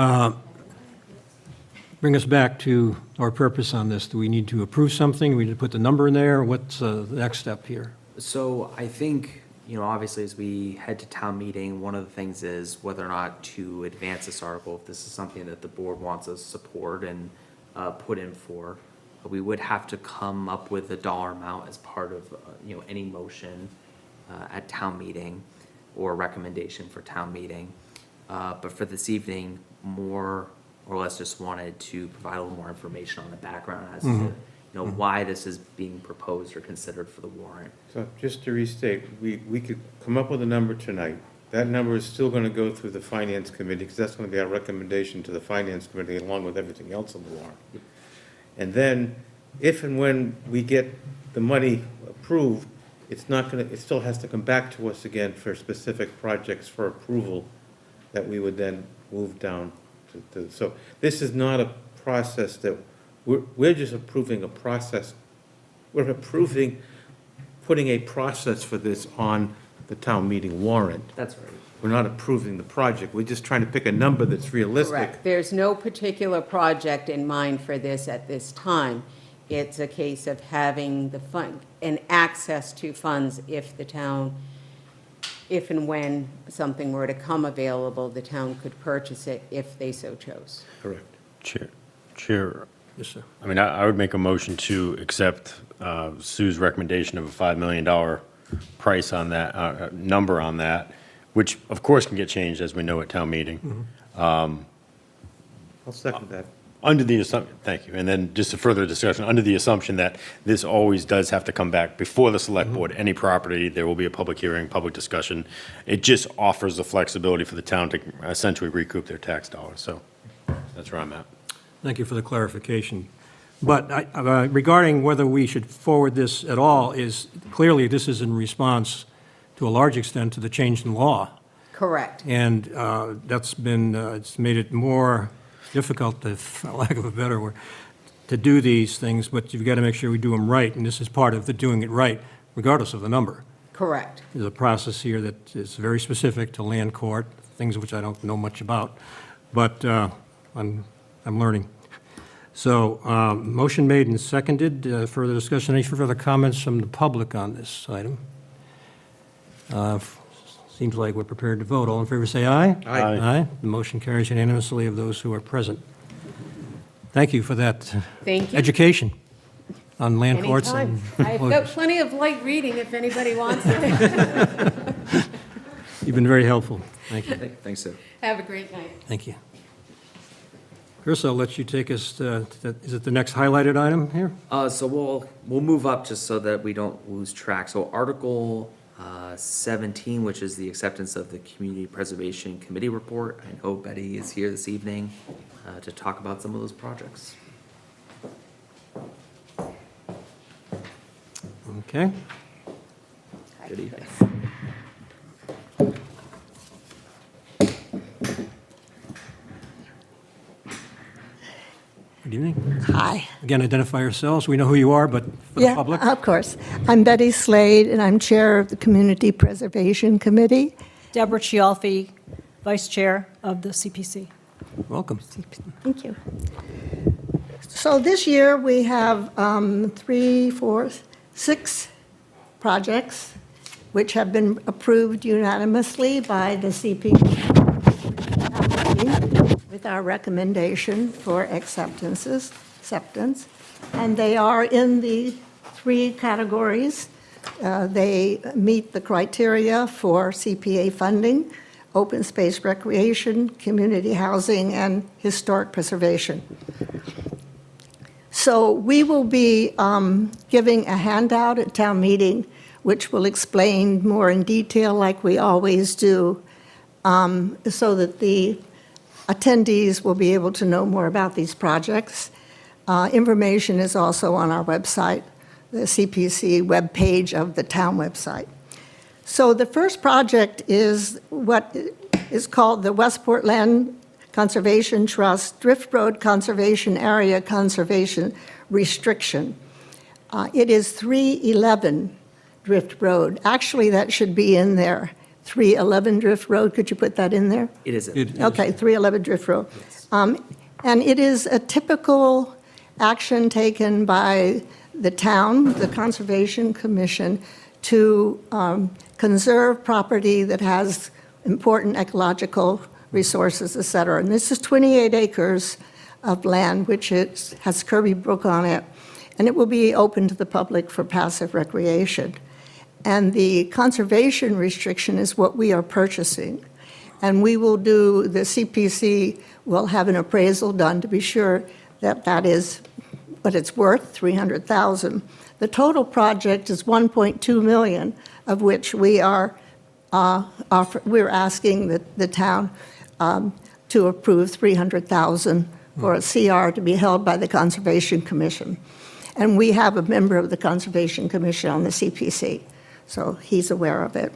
bring us back to our purpose on this. Do we need to approve something? Do we need to put the number in there? What's the next step here? So I think, obviously as we head to town meeting, one of the things is whether or not to advance this article, if this is something that the board wants us to support and put in for. We would have to come up with a dollar amount as part of, any motion at town meeting or recommendation for town meeting. But for this evening, more or less just wanted to provide a little more information on the background as to, why this is being proposed or considered for the warrant. So just to restate, we could come up with a number tonight. That number is still going to go through the Finance Committee, because that's going to be our recommendation to the Finance Committee, along with everything else on the warrant. And then, if and when we get the money approved, it's not going to, it still has to come back to us again for specific projects for approval that we would then move down to. So this is not a process that, we're just approving a process. We're approving, putting a process for this on the town meeting warrant. That's right. We're not approving the project. We're just trying to pick a number that's realistic. Correct. There's no particular project in mind for this at this time. It's a case of having the fund and access to funds if the town, if and when something were to come available, the town could purchase it if they so chose. Correct. Chair, Yes, sir. I mean, I would make a motion to accept Sue's recommendation of a $5 million price on that, number on that, which of course can get changed, as we know, at town meeting. I'll second that. Under the assumption, thank you, and then just a further discussion, under the assumption that this always does have to come back before the select board, any property, there will be a public hearing, public discussion. It just offers the flexibility for the town to essentially recoup their tax dollars, so that's where I'm at. Thank you for the clarification. But regarding whether we should forward this at all, is clearly this is in response to a large extent to the change in law. Correct. And that's been, it's made it more difficult, for lack of a better word, to do these things, but you've got to make sure we do them right, and this is part of the doing it right, regardless of the number. Correct. There's a process here that is very specific to land court, things which I don't know much about, but I'm learning. So, motion made and seconded. Further discussion, any further comments from the public on this item? Seems like we're prepared to vote. All in favor, say aye. Aye. Aye. The motion carries unanimously of those who are present. Thank you for that Thank you. education. on land courts. Anytime. and- I've got plenty of light reading if anybody wants it. You've been very helpful. Thank you. Thanks, Sue. Have a great night. Thank you. Chris, I'll let you take us to, is it the next highlighted item here? So we'll move up just so that we don't lose track. So Article 17, which is the acceptance of the Community Preservation Committee report. I know Betty is here this evening to talk about some of those projects. Okay. Good evening. Good evening. Hi. Again, identify yourselves. We know who you are, but for the Yeah, public. of course. I'm Betty Slade, and I'm Chair of the Community Preservation Committee. Deborah Chialfi, Vice Chair of the CPC. Welcome. Thank you. So this year, we have 6 projects which have been approved unanimously by the CPC with our recommendation for acceptance. And they are in the 3 categories. They meet the criteria for CPA funding, open space recreation, community housing, and historic preservation. So we will be giving a handout at town meeting, which will explain more in detail, like we always do, so that the attendees will be able to know more about these projects. Information is also on our website, the CPC webpage of the town website. So the first project is what is called the Westport Land Conservation Trust Drift Road Conservation Area Conservation Restriction. It is 311 Drift Road. Actually, that should be in there. 311 Drift Road, could you put that in there? It is. Okay, 311 Drift Road. And it is a typical action taken by the town, the Conservation Commission, to conserve property that has important ecological resources, et cetera. And this is 28 acres of land, which has Kirby Brook on it, and it will be open to the public for passive recreation. And the conservation restriction is what we are purchasing. And we will do, the CPC will have an appraisal done to be sure that that is what it's worth, $300,000. The total project is $1.2 million, of which we are we're asking the town to approve $300,000 for a CR to be held by the Conservation Commission. And we have a member of the Conservation Commission on the CPC, so he's aware of it.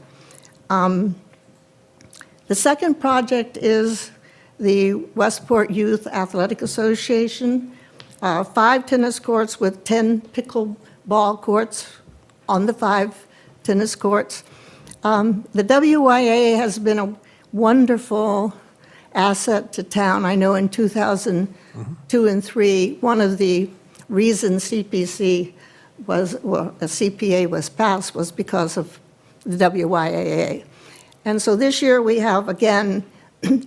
The second project is the Westport Youth Athletic Association, 5 tennis courts with 10 pickleball courts on the 5 tennis courts. The WYA has been a wonderful asset to town. I know in 2002 and 3, one of the reasons CPA was passed was because of the WYAA. And so this year we have, again,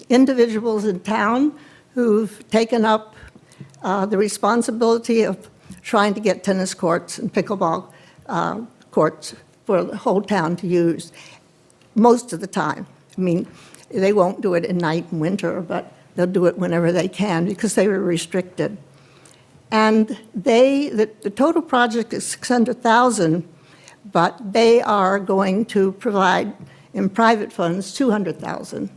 individuals in town who've taken up the responsibility of trying to get tennis courts and pickleball courts for the whole town to use most of the time. I mean, they won't do it at night in winter, but they'll do it whenever they can because they were restricted. And the total project is $600,000, but they are going to provide in private funds $200,000.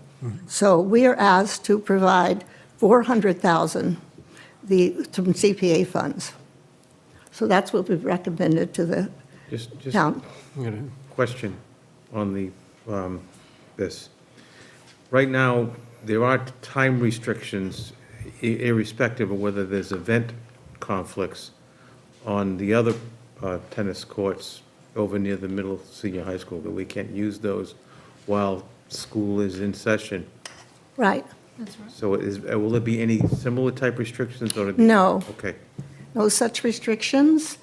So we are asked to provide $400,000 from CPA funds. So that's what we've recommended to the Just town. question on the, this. Right now, there are time restrictions irrespective of whether there's event conflicts on the other tennis courts over near the middle senior high school, that we can't use those while school is in session. Right. So will there be any similar type restrictions or? No. Okay. No such restrictions.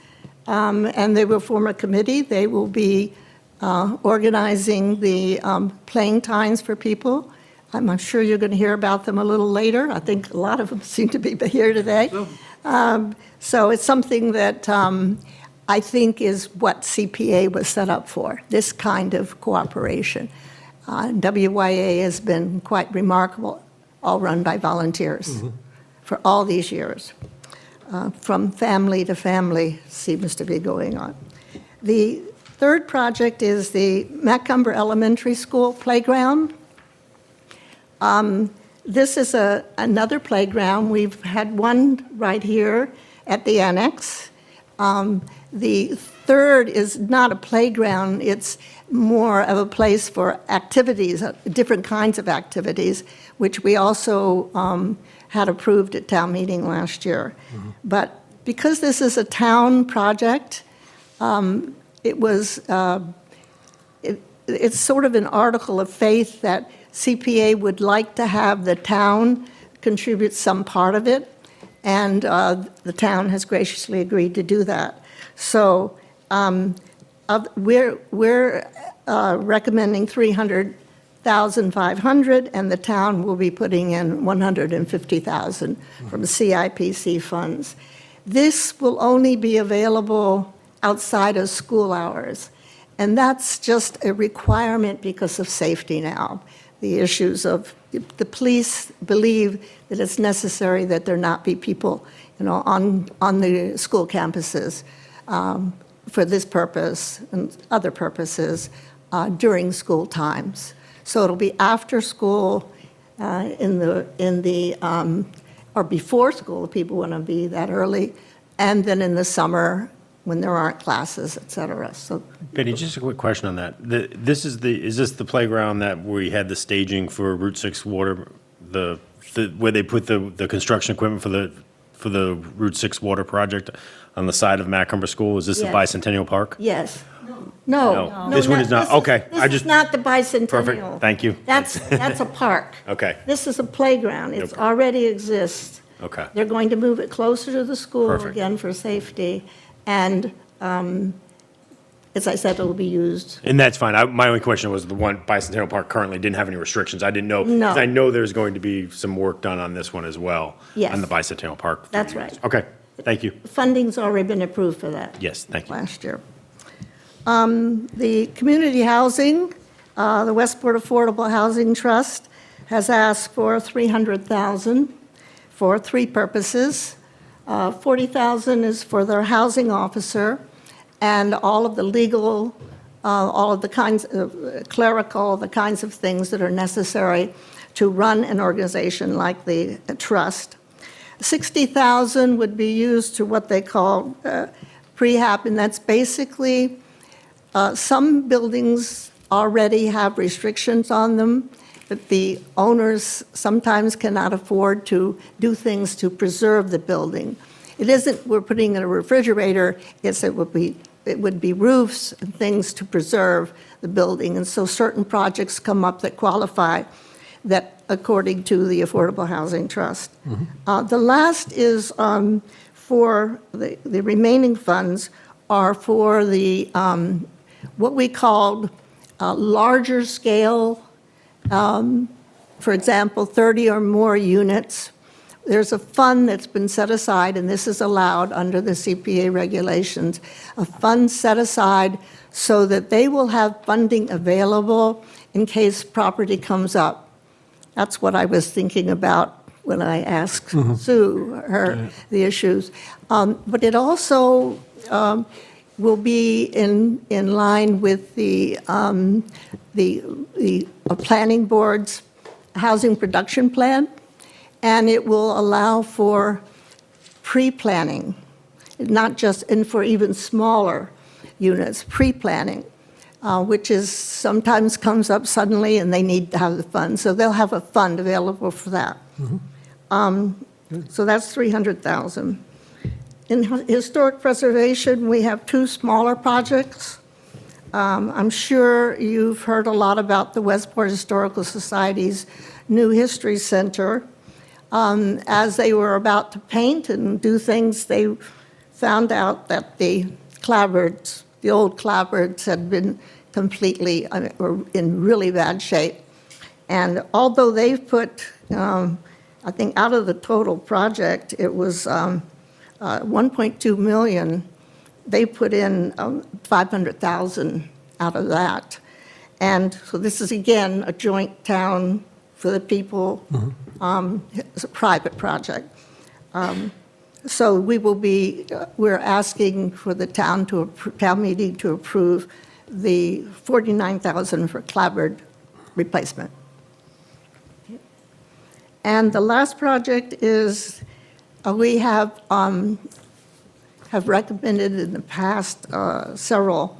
And they will form a committee. They will be organizing the playing times for people. I'm sure you're going to hear about them a little later. I think a lot of them seem to be here today. So it's something that I think is what CPA was set up for, this kind of cooperation. WYA has been quite remarkable, all run by volunteers for all these years. From family to family seems to be going on. The third project is the Macomber Elementary School playground. This is another playground. We've had one right here at the annex. The third is not a playground, it's more of a place for activities, different kinds of activities, which we also had approved at town meeting last year. But because this is a town project, it's sort of an article of faith that CPA would like to have the town contribute some part of it, and the town has graciously agreed to do that. So we're recommending $300,500, and the town will be putting in $150,000 from CIPC funds. This will only be available outside of school hours, and that's just a requirement because of safety now. The issues of the police believe that it's necessary that there not be people, on the school campuses for this purpose and other purposes during school times. So it'll be after school, or before school if people want to be that early, and then in the summer when there aren't classes, et cetera. So Betty, just a quick question on that. Is this the playground that we had the staging for Route 6 water, where they put the construction equipment for the Route 6 water project on the side of Macomber School? Is this the Yes. Bicentennial Park? yes. No. This one is not. Okay. This is not the bicentennial. Perfect. Thank you. That's a park. Okay. This is a playground. It problem. already exists. Okay. They're going to move it closer to the school, Perfect. again, for safety. And, as I said, it'll be used. And that's fine. My only question was the one Bicentennial Park currently didn't have any restrictions. I didn't know. No. 'Cause I know there's going to be some work done on this one as well. Yes. On the Bicentennial Park. That's right. Okay. Thank you. Funding's already been approved for that. Yes, thank you. Last year. The community housing, the Westport Affordable Housing Trust has asked for $300,000 for three purposes. $40,000 is for their housing officer and all of the legal, all of the kinds of clerical, the kinds of things that are necessary to run an organization like the trust. $60,000 would be used to what they call prehab, and that's basically some buildings already have restrictions on them, that the owners sometimes cannot afford to do things to preserve the building. It isn't we're putting in a refrigerator, it would be roofs and things to preserve the building. And so certain projects come up that qualify that according to the Affordable Housing Trust. The last is for the remaining funds are for the what we called larger scale, for example, 30 or more units. There's a fund that's been set aside, and this is allowed under the CPA regulations, a fund set aside so that they will have funding available in case property comes up. That's what I was thinking about when I asked Sue the issues. But it also will be in line with the planning board's housing production plan, and it will allow for pre-planning, not just, and for even smaller units, pre-planning, which is sometimes comes up suddenly and they need to have the funds. So they'll have a fund available for that. So that's $300,000. In historic preservation, we have two smaller projects. I'm sure you've heard a lot about the Westport Historical Society's new History Center. As they were about to paint and do things, they found out that the clapboards, the old clapboards had been completely, were in really bad shape. And although they've put, I think out of the total project, it was 1.2 million, they put in 500,000 out of that. And so this is, again, a joint town for the people. It's a private project. So we're asking for the town meeting to approve the 49,000 for clapboard replacement. And the last project is, we have recommended in the past several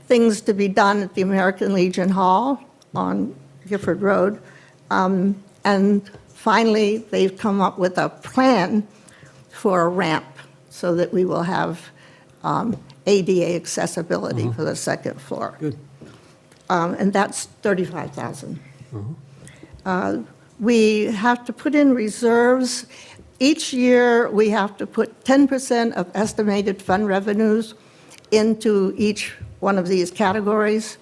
things to be done at the American Legion Hall on Gifford Road. And finally, they've come up with a plan for a ramp so that we will have ADA accessibility for the second floor. Good. And that's 35,000. We have to put in reserves. Each year, we have to put 10% of estimated fund revenues into each one of these categories.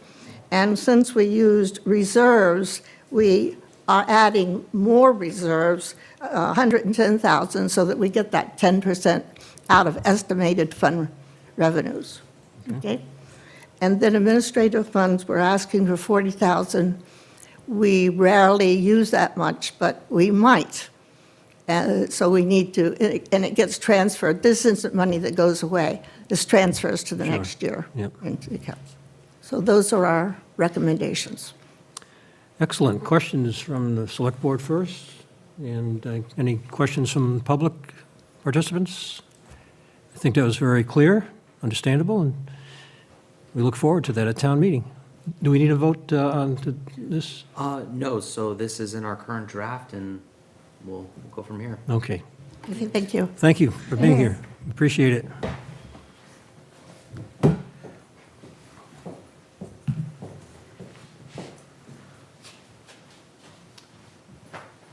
And since we used reserves, we are adding more reserves, 110,000, so that we get that 10% out of estimated fund revenues. Okay? And then administrative funds, we're asking for 40,000. We rarely use that much, but we might. So we need to, and it gets transferred. This isn't money that goes away. This transfers to the next year Yep. into the accounts. So those are our recommendations. Excellent. Questions from the Select Board first? And any questions from public participants? I think that was very clear, understandable, and we look forward to that at town meeting. Do we need a vote on this? No, so this is in our current draft, and we'll go from here. Okay. Okay, thank you. Thank you for being here. Appreciate it.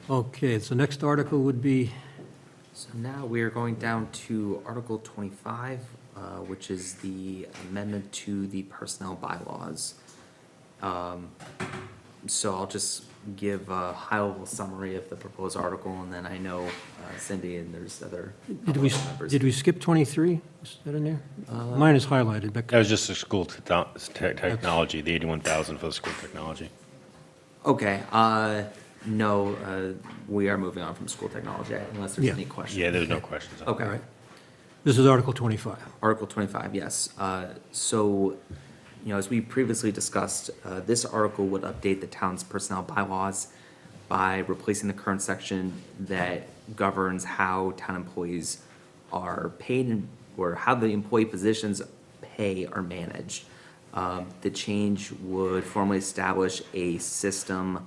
Okay, so next article would be, So now we are going down to Article 25, which is the amendment to the personnel bylaws. So I'll just give a high-level summary of the proposed article, and then I know Cindy and there's other members. did we skip 23? Is that in there? Mine is highlighted, but That was just the school technology, the 81,000 for the school technology. Okay, no, we are moving on from school technology, unless there's Yeah. any questions. Yeah, there's no questions. on that. Okay. this is Article 25. Article 25, yes. So, as we previously discussed, this article would update the town's personnel bylaws by replacing the current section that governs how town employees are paid or how the employee positions pay are managed. The change would formally establish a system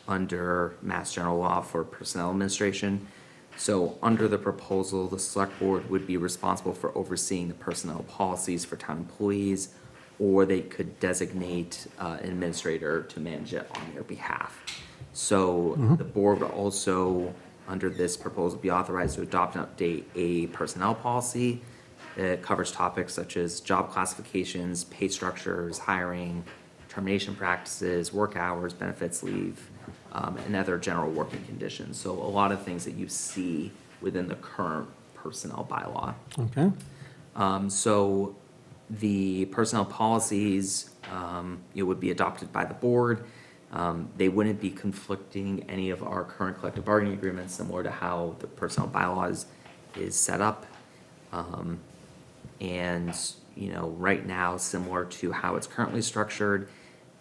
under Mass General Law for personnel administration. So under the proposal, the select board would be responsible for overseeing the personnel policies for town employees, or they could designate an administrator to manage it on their behalf. So the board would also, under this proposal, be authorized to adopt and update a personnel policy that covers topics such as job classifications, pay structures, hiring, termination practices, work hours, benefits, leave, and other general working conditions. So a lot of things that you see within the current personnel bylaw. Okay. So the personnel policies, would be adopted by the board. They wouldn't be conflicting any of our current collective bargaining agreements, similar to how the personnel bylaws is set up. And, right now, similar to how it's currently structured,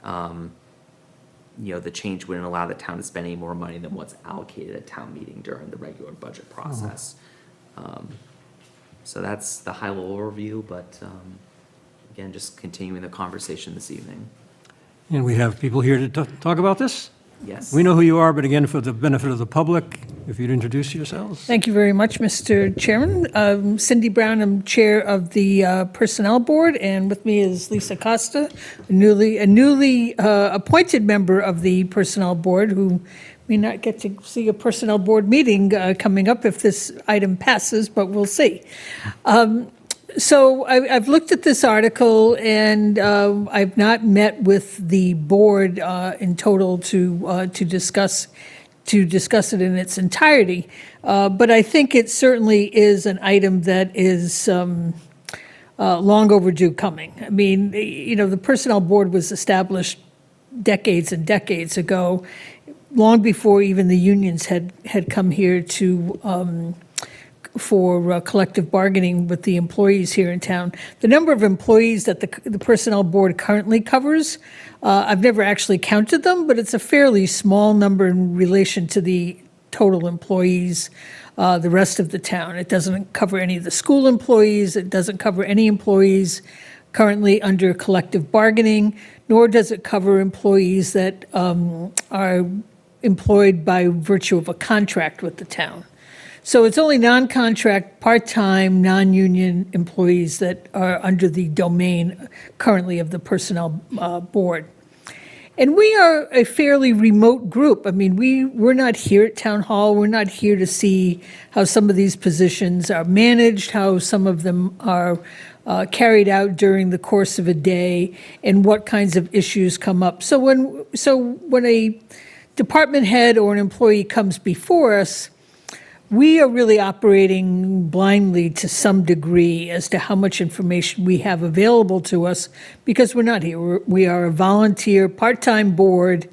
the change wouldn't allow the town to spend any more money than what's allocated at town meeting during the regular budget process. So that's the high-level overview, but, again, just continuing the conversation this evening. And we have people here to talk about this? Yes. We know who you are, but again, for the benefit of the public, if you'd introduce yourselves. Thank you very much, Mr. Chairman. Cindy Brown, I'm Chair of the Personnel Board, and with me is Lisa Costa, a newly appointed member of the Personnel Board, who may not get to see a Personnel Board meeting coming up if this item passes, but we'll see. So I've looked at this article, and I've not met with the board in total to discuss to discuss it in its entirety. But I think it certainly is an item that is long overdue coming. I mean, you know, the Personnel Board was established decades and decades ago, long before even the unions had come here to for collective bargaining with the employees here in town. The number of employees that the Personnel Board currently covers, I've never actually counted them, but it's a fairly small number in relation to the total employees, the rest of the town. It doesn't cover any of the school employees. It doesn't cover any employees currently under collective bargaining, nor does it cover employees that are employed by virtue of a contract with the town. So it's only non-contract, part-time, non-union employees that are under the domain currently of the Personnel Board. And we are a fairly remote group. I mean, we're not here at Town Hall. We're not here to see how some of these positions are managed, how some of them are carried out during the course of a day, and what kinds of issues come up. So when a department head or an employee comes before us, we are really operating blindly to some degree as to how much information we have available to us because we're not here. We are a volunteer, part-time board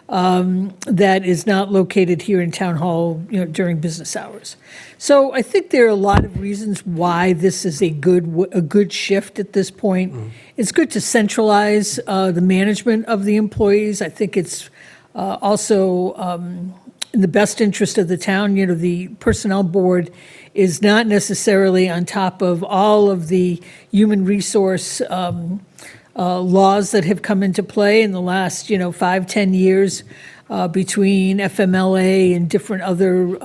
that is not located here in Town Hall, you know, during business hours. So I think there are a lot of reasons why this is a good shift at this point. It's good to centralize the management of the employees. I think it's also in the best interest of the town. You know, the Personnel Board is not necessarily on top of all of the human resource laws that have come into play in the last, 5-10 years between FMLA and different other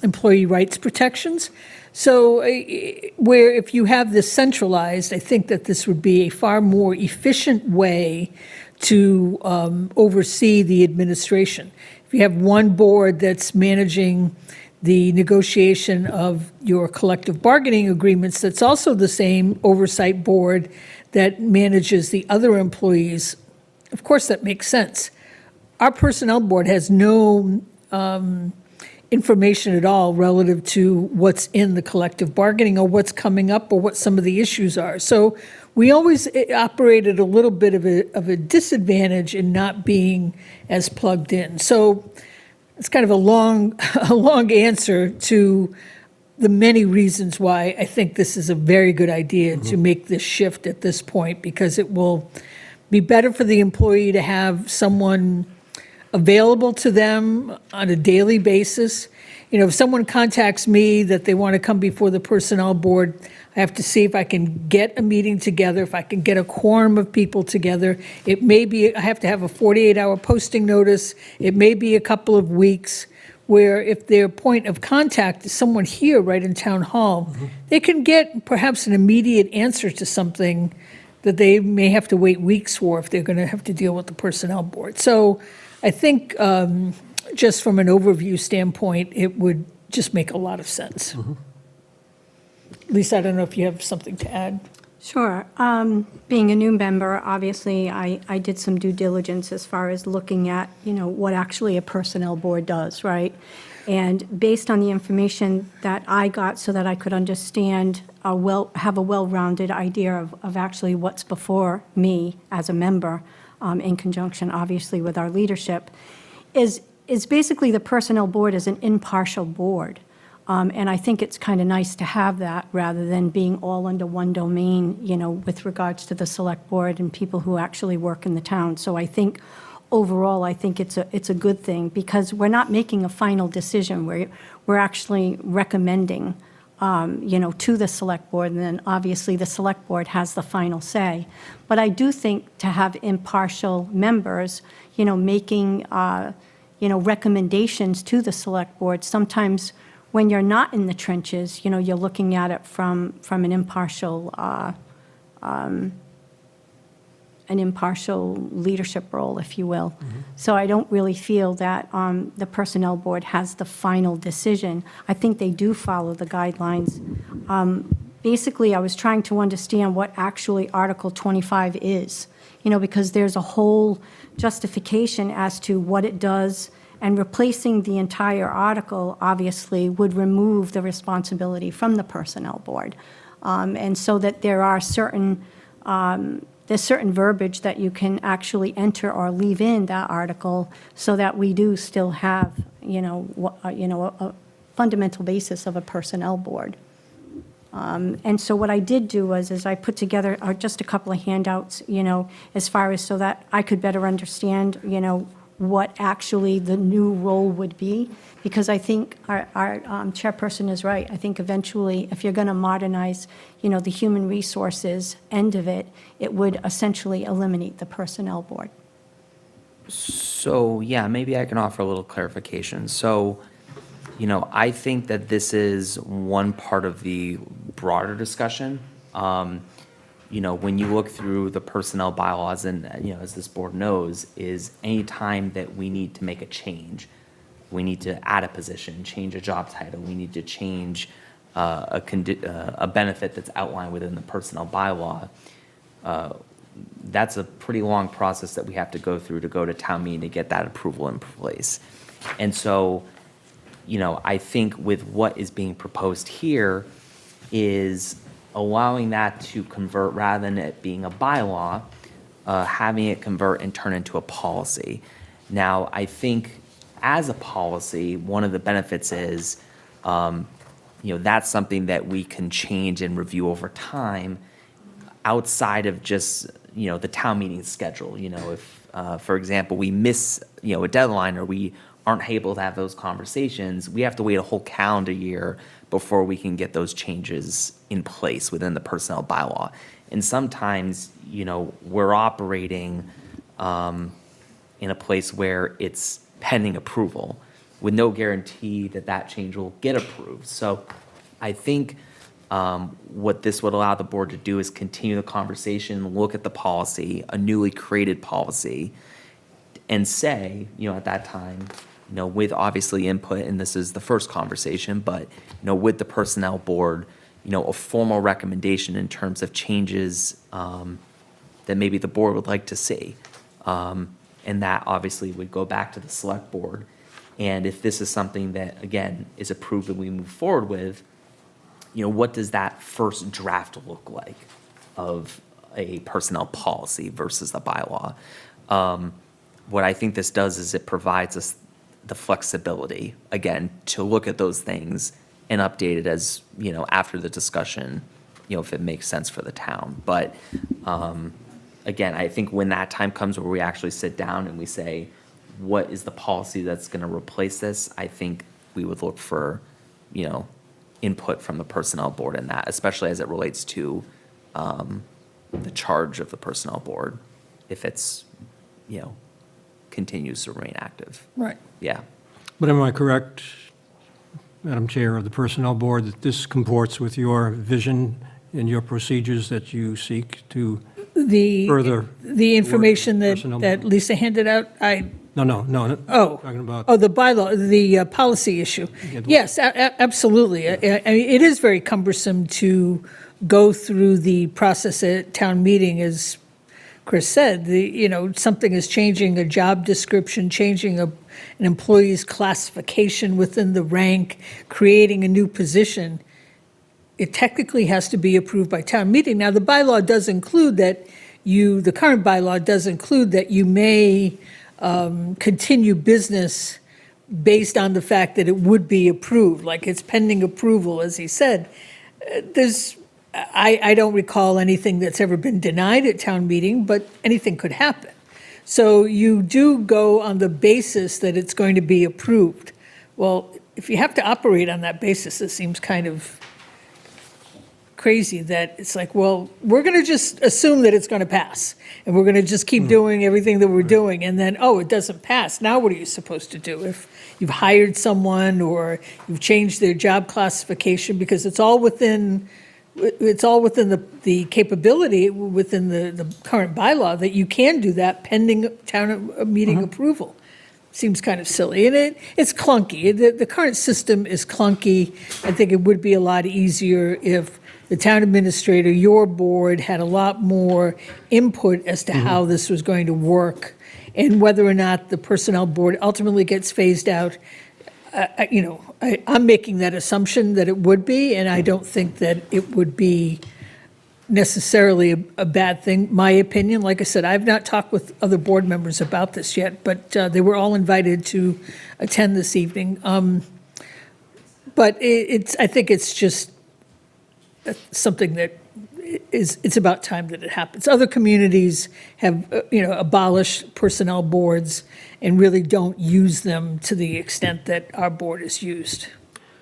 employee rights protections. So where if you have this centralized, I think that this would be a far more efficient way to oversee the administration. If you have one board that's managing the negotiation of your collective bargaining agreements, that's also the same oversight board that manages the other employees, of course that makes sense. Our Personnel Board has no information at all relative to what's in the collective bargaining or what's coming up or what some of the issues are. So we always operated a little bit of a disadvantage in not being as plugged in. So it's kind of a long answer to the many reasons why I think this is a very good idea to make this shift at this point, because it will be better for the employee to have someone available to them on a daily basis. You know, if someone contacts me that they want to come before the Personnel Board, I have to see if I can get a meeting together, if I can get a quorum of people together. It may be, I have to have a 48-hour posting notice. It may be a couple of weeks, where if their point of contact is someone here right in Town Hall, they can get perhaps an immediate answer to something that they may have to wait weeks for if they're going to have to deal with the Personnel Board. So I think just from an overview standpoint, it would just make a lot of sense. Lisa, I don't know if you have something to add. Sure. Being a new member, obviously, I did some due diligence as far as looking at, what actually a personnel board does, right? And based on the information that I got so that I could understand, have a well-rounded idea of actually what's before me as a member, in conjunction, obviously, with our leadership, is basically the personnel board is an impartial board. And I think it's kind of nice to have that rather than being all under one domain, with regards to the select board and people who actually work in the town. So I think overall, I think it's a good thing because we're not making a final decision. We're actually recommending, to the select board, and then obviously the select board has the final say. But I do think to have impartial members, making, recommendations to the select board, sometimes when you're not in the trenches, you're looking at it from an impartial leadership role, if you will. So I don't really feel that the personnel board has the final decision. I think they do follow the guidelines. Basically, I was trying to understand what actually Article 25 is, because there's a whole justification as to what it does And replacing the entire article obviously would remove the responsibility from the Personnel Board. And so that there are there's certain verbiage that you can actually enter or leave in that article so that we do still have, a fundamental basis of a Personnel Board. And so what I did do was I put together just a couple of handouts, as far as so that I could better understand, what actually the new role would be. Because I think our chairperson is right. I think eventually, if you're going to modernize, the human resources end of it, it would essentially eliminate the Personnel Board. So, yeah, maybe I can offer a little clarification. So, I think that this is one part of the broader discussion. When you look through the personnel bylaws, and, as this board knows, is any time that we need to make a change, we need to add a position, change a job title, we need to change a benefit that's outlined within the personnel bylaw, that's a pretty long process that we have to go through to go to town meeting to get that approval in place. And so, I think with what is being proposed here is allowing that to convert, rather than it being a bylaw, having it convert and turn into a policy. Now, I think as a policy, one of the benefits is, that's something that we can change and review over time outside of just, the town meeting schedule. If, for example, we miss, a deadline or we aren't able to have those conversations, we have to wait a whole calendar year before we can get those changes in place within the personnel bylaw. And sometimes, we're operating in a place where it's pending approval with no guarantee that that change will get approved. So I think what this would allow the board to do is continue the conversation, look at the policy, a newly created policy, and say, at that time, with obviously input, and this is the first conversation, but, with the personnel board, a formal recommendation in terms of changes that maybe the board would like to see. And that obviously would go back to the select board. And if this is something that, again, is approved and we move forward with, what does that first draft look like of a personnel policy versus the bylaw? What I think this does is it provides us the flexibility, again, to look at those things and update it as, after the discussion, if it makes sense for the town. But again, I think when that time comes where we actually sit down and we say, what is the policy that's going to replace this? I think we would look for, input from the personnel board in that, especially as it relates to the charge of the personnel board, if it's, continues to remain active. Right. Yeah. But am I correct, Madam Chair of the Personnel Board, that this comports with your vision and your procedures that you seek to further? The information Personnel that Board? Lisa handed out, No. Talking about. the bylaw, the policy issue. Yeah, the- Yes, absolutely. I mean, it is very cumbersome to go through the process at town meeting, as Chris said. Something is changing, a job description, changing an employee's classification within the rank, creating a new position. It technically has to be approved by town meeting. Now, the bylaw does include that the current bylaw does include that you may continue business based on the fact that it would be approved, like it's pending approval, as he said. I don't recall anything that's ever been denied at town meeting, but anything could happen. So you do go on the basis that it's going to be approved. Well, if you have to operate on that basis, it seems kind of crazy that it's like, well, we're going to just assume that it's going to pass, and we're going to just keep doing everything that we're doing, and then, it doesn't pass. Now what are you supposed to do? If you've hired someone or you've changed their job classification, because it's all within the capability within the current bylaw that you can do that pending town meeting approval. Seems kind of silly, and it's clunky. The current system is clunky. I think it would be a lot easier if the town administrator, your board, had a lot more input as to how this was going to work, and whether or not the Personnel Board ultimately gets phased out, I'm making that assumption that it would be, and I don't think that it would be necessarily a bad thing. My opinion, like I said, I've not talked with other board members about this yet, but they were all invited to attend this evening. But I think it's just something that it's about time that it happens. Other communities have, abolished personnel boards and really don't use them to the extent that our board is used.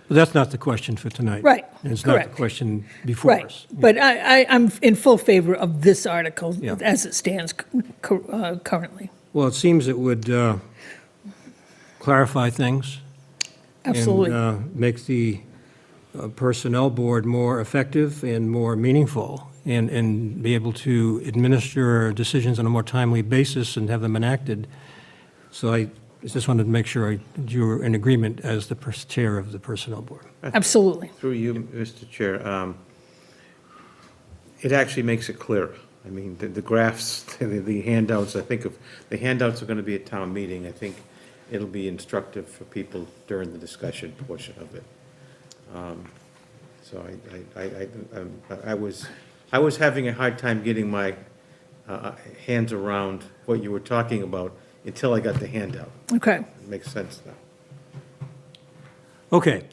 But that's not the question for tonight. Right, And it's not correct. the question before Right, us. but I'm in full favor of this article Yeah. as it stands currently. Well, it seems it would clarify things. Absolutely. And make the Personnel Board more effective and more meaningful, and be able to administer decisions on a more timely basis and have them enacted. So I just wanted to make sure you were in agreement as the chair of the Personnel Board. Absolutely. Through you, Mr. Chair, it actually makes it clearer. I mean, the graphs, the handouts, the handouts are going to be at town meeting. I think it'll be instructive for people during the discussion portion of it. So I was having a hard time getting my hands around what you were talking about until I got the handout. Okay. It makes sense now. Okay,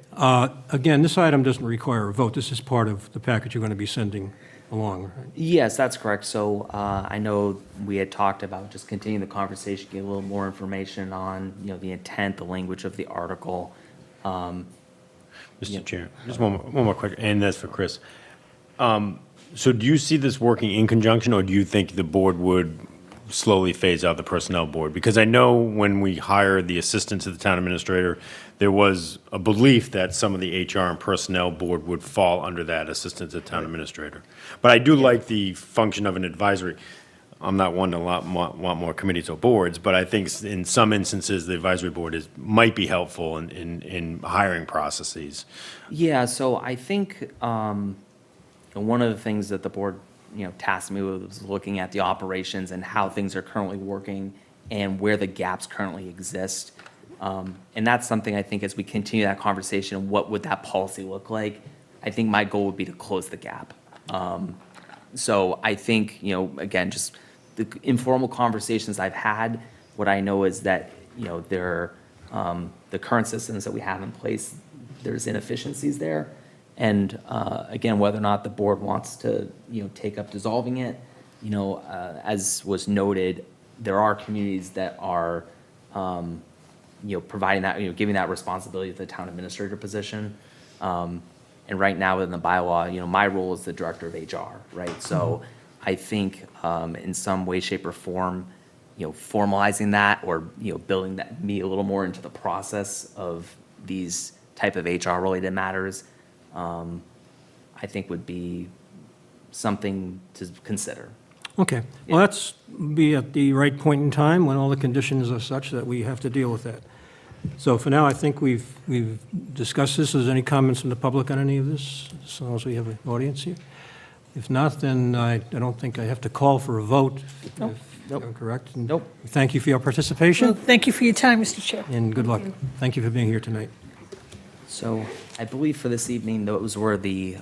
again, this item doesn't require a vote. This is part of the package you're going to be sending along, right? Yes, that's correct. So I know we had talked about just continuing the conversation, get a little more information on, the intent, the language of the article. Mr. Chair, just one more question, and that's for Chris. So do you see this working in conjunction, or do you think the board would slowly phase out the Personnel Board? Because I know when we hired the assistant to the town administrator, there was a belief that some of the HR and Personnel Board would fall under that assistant to the town administrator. But I do like the function of an advisory. I'm not one to want more committees or boards, but I think in some instances, the advisory board might be helpful in hiring processes. Yeah, so I think one of the things that the board, tasked me with was looking at the operations and how things are currently working and where the gaps currently exist. And that's something I think as we continue that conversation, what would that policy look like? I think my goal would be to close the gap. So I think, again, just the informal conversations I've had, what I know is that, there, the current systems that we have in place, there's inefficiencies there. And again, whether or not the board wants to, take up dissolving it, as was noted, there are communities that are, providing that, giving that responsibility to the town administrator position. And right now within the bylaw, my role is the director of HR, right? So I think in some way, shape, or form, formalizing that or, building me a little more into the process of these type of HR-related matters, I think would be something to consider. Okay, well, that's be at the right point in time when all the conditions are such that we have to deal with that. So for now, I think we've discussed this. Is there any comments from the public on any of this, as long as we have an audience here? If not, then I don't think I have to call for a vote. Nope. If I'm correct. And Nope. Thank you for your Well, participation, thank you for your time, Mr. Chair. and good luck. Thank you for being here tonight. So I believe for this evening, those were the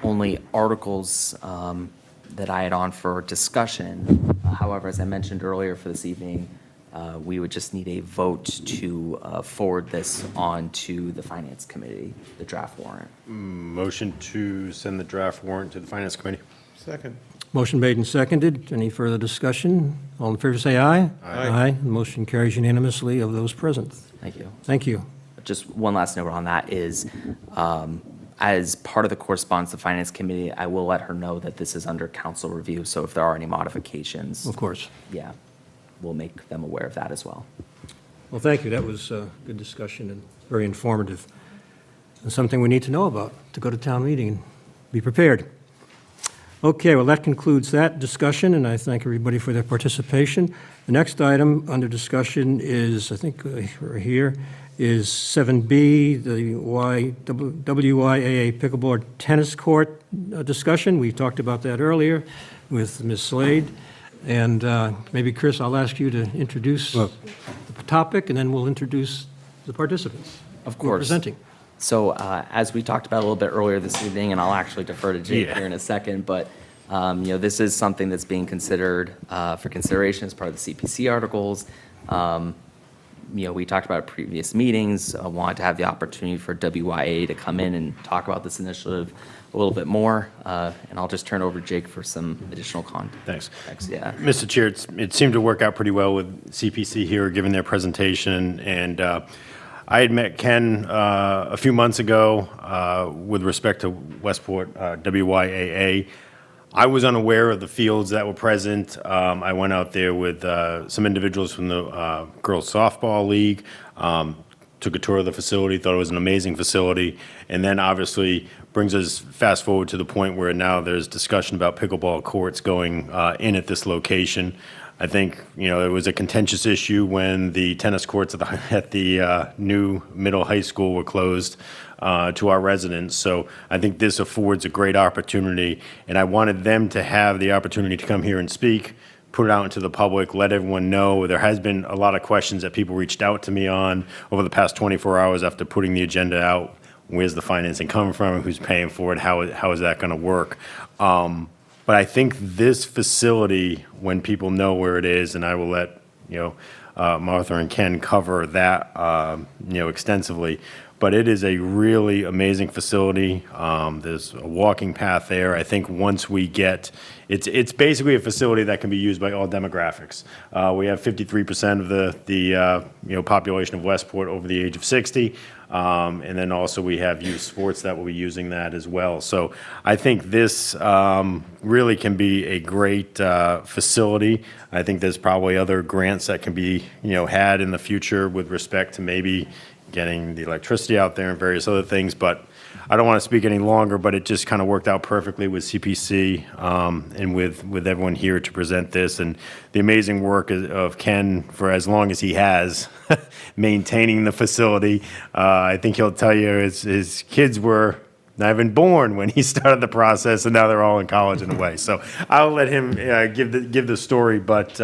only articles that I had on for discussion. However, as I mentioned earlier for this evening, we would just need a vote to forward this on to the Finance Committee, the draft warrant. Motion to send the draft warrant to the Finance Committee. Second. Motion made and seconded. Any further discussion? All in favor, say aye. Aye. The motion carries unanimously of those present. Thank you. Thank you. Just one last note on that is, as part of the correspondence to the Finance Committee, I will let her know that this is under council review, so if there are any modifications, Of course. yeah, we'll make them aware of that as well. Well, thank you. That was a good discussion and very informative, and something we need to know about to go to town meeting and be prepared. Okay, well, that concludes that discussion, and I thank everybody for their participation. The next item under discussion is, I think we're here, is 7B, the WYAA pickleball tennis court discussion. We talked about that earlier with Ms. Slade. And maybe, Chris, I'll ask you to introduce the topic, and then we'll introduce the participants. Of who are course. presenting. So as we talked about a little bit earlier this evening, and I'll actually defer to Jake Yeah. here in a second, but this is something that's being considered for consideration as part of the CPC articles. We talked about it at previous meetings. I wanted to have the opportunity for WYA to come in and talk about this initiative a little bit more. And I'll just turn over to Jake for some additional context. Thanks. Yeah. Mr. Chair, it seemed to work out pretty well with CPC here, given their presentation, and I had met Ken a few months ago with respect to Westport WYAA. I was unaware of the fields that were present. I went out there with some individuals from the Girls Softball League, took a tour of the facility, thought it was an amazing facility, and then obviously brings us fast forward to the point where now there's discussion about pickleball courts going in at this location. I think, it was a contentious issue when the tennis courts at the new middle high school were closed to our residents. So I think this affords a great opportunity, and I wanted them to have the opportunity to come here and speak, put it out into the public, let everyone know. There has been a lot of questions that people reached out to me on over the past 24 hours after putting the agenda out. Where's the financing coming from? Who's paying for it? How is that going to work? But I think this facility, when people know where it is, and I will let Martha and Ken cover that extensively, but it is a really amazing facility. There's a walking path there. I think once we get, it's basically a facility that can be used by all demographics. We have 53% of the population of Westport over the age of 60. And then also we have youth sports that will be using that as well. So I think this really can be a great facility. I think there's probably other grants that can be had in the future with respect to maybe getting the electricity out there and various other things. But I don't want to speak any longer, but it just kind of worked out perfectly with CPC and with everyone here to present this, and the amazing work of Ken for as long as he has maintaining the facility. I think he'll tell you his kids were not even born when he started the process, and now they're all in college in a way. So I'll let him give the story. But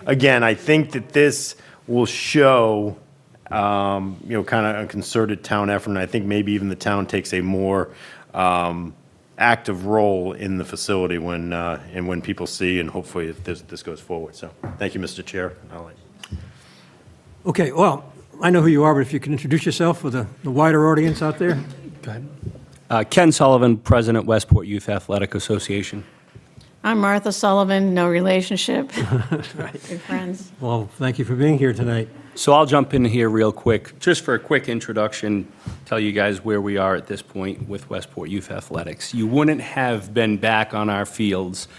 again, I think that this will show kind of a concerted town effort, and I think maybe even the town takes a more active role in the facility when people see, and hopefully if this goes forward. So thank you, Mr. Chair. Okay, well, I know who you are, but if you can introduce yourself for the wider audience out there. Go ahead. Ken Sullivan, President, Westport Youth Athletic Association. I'm Martha Sullivan, no relationship. Good friends. Well, thank you for being here tonight. So I'll jump in here real quick, just for a quick introduction, tell you guys where we are at this point with Westport Youth Athletics. You wouldn't have been back on our fields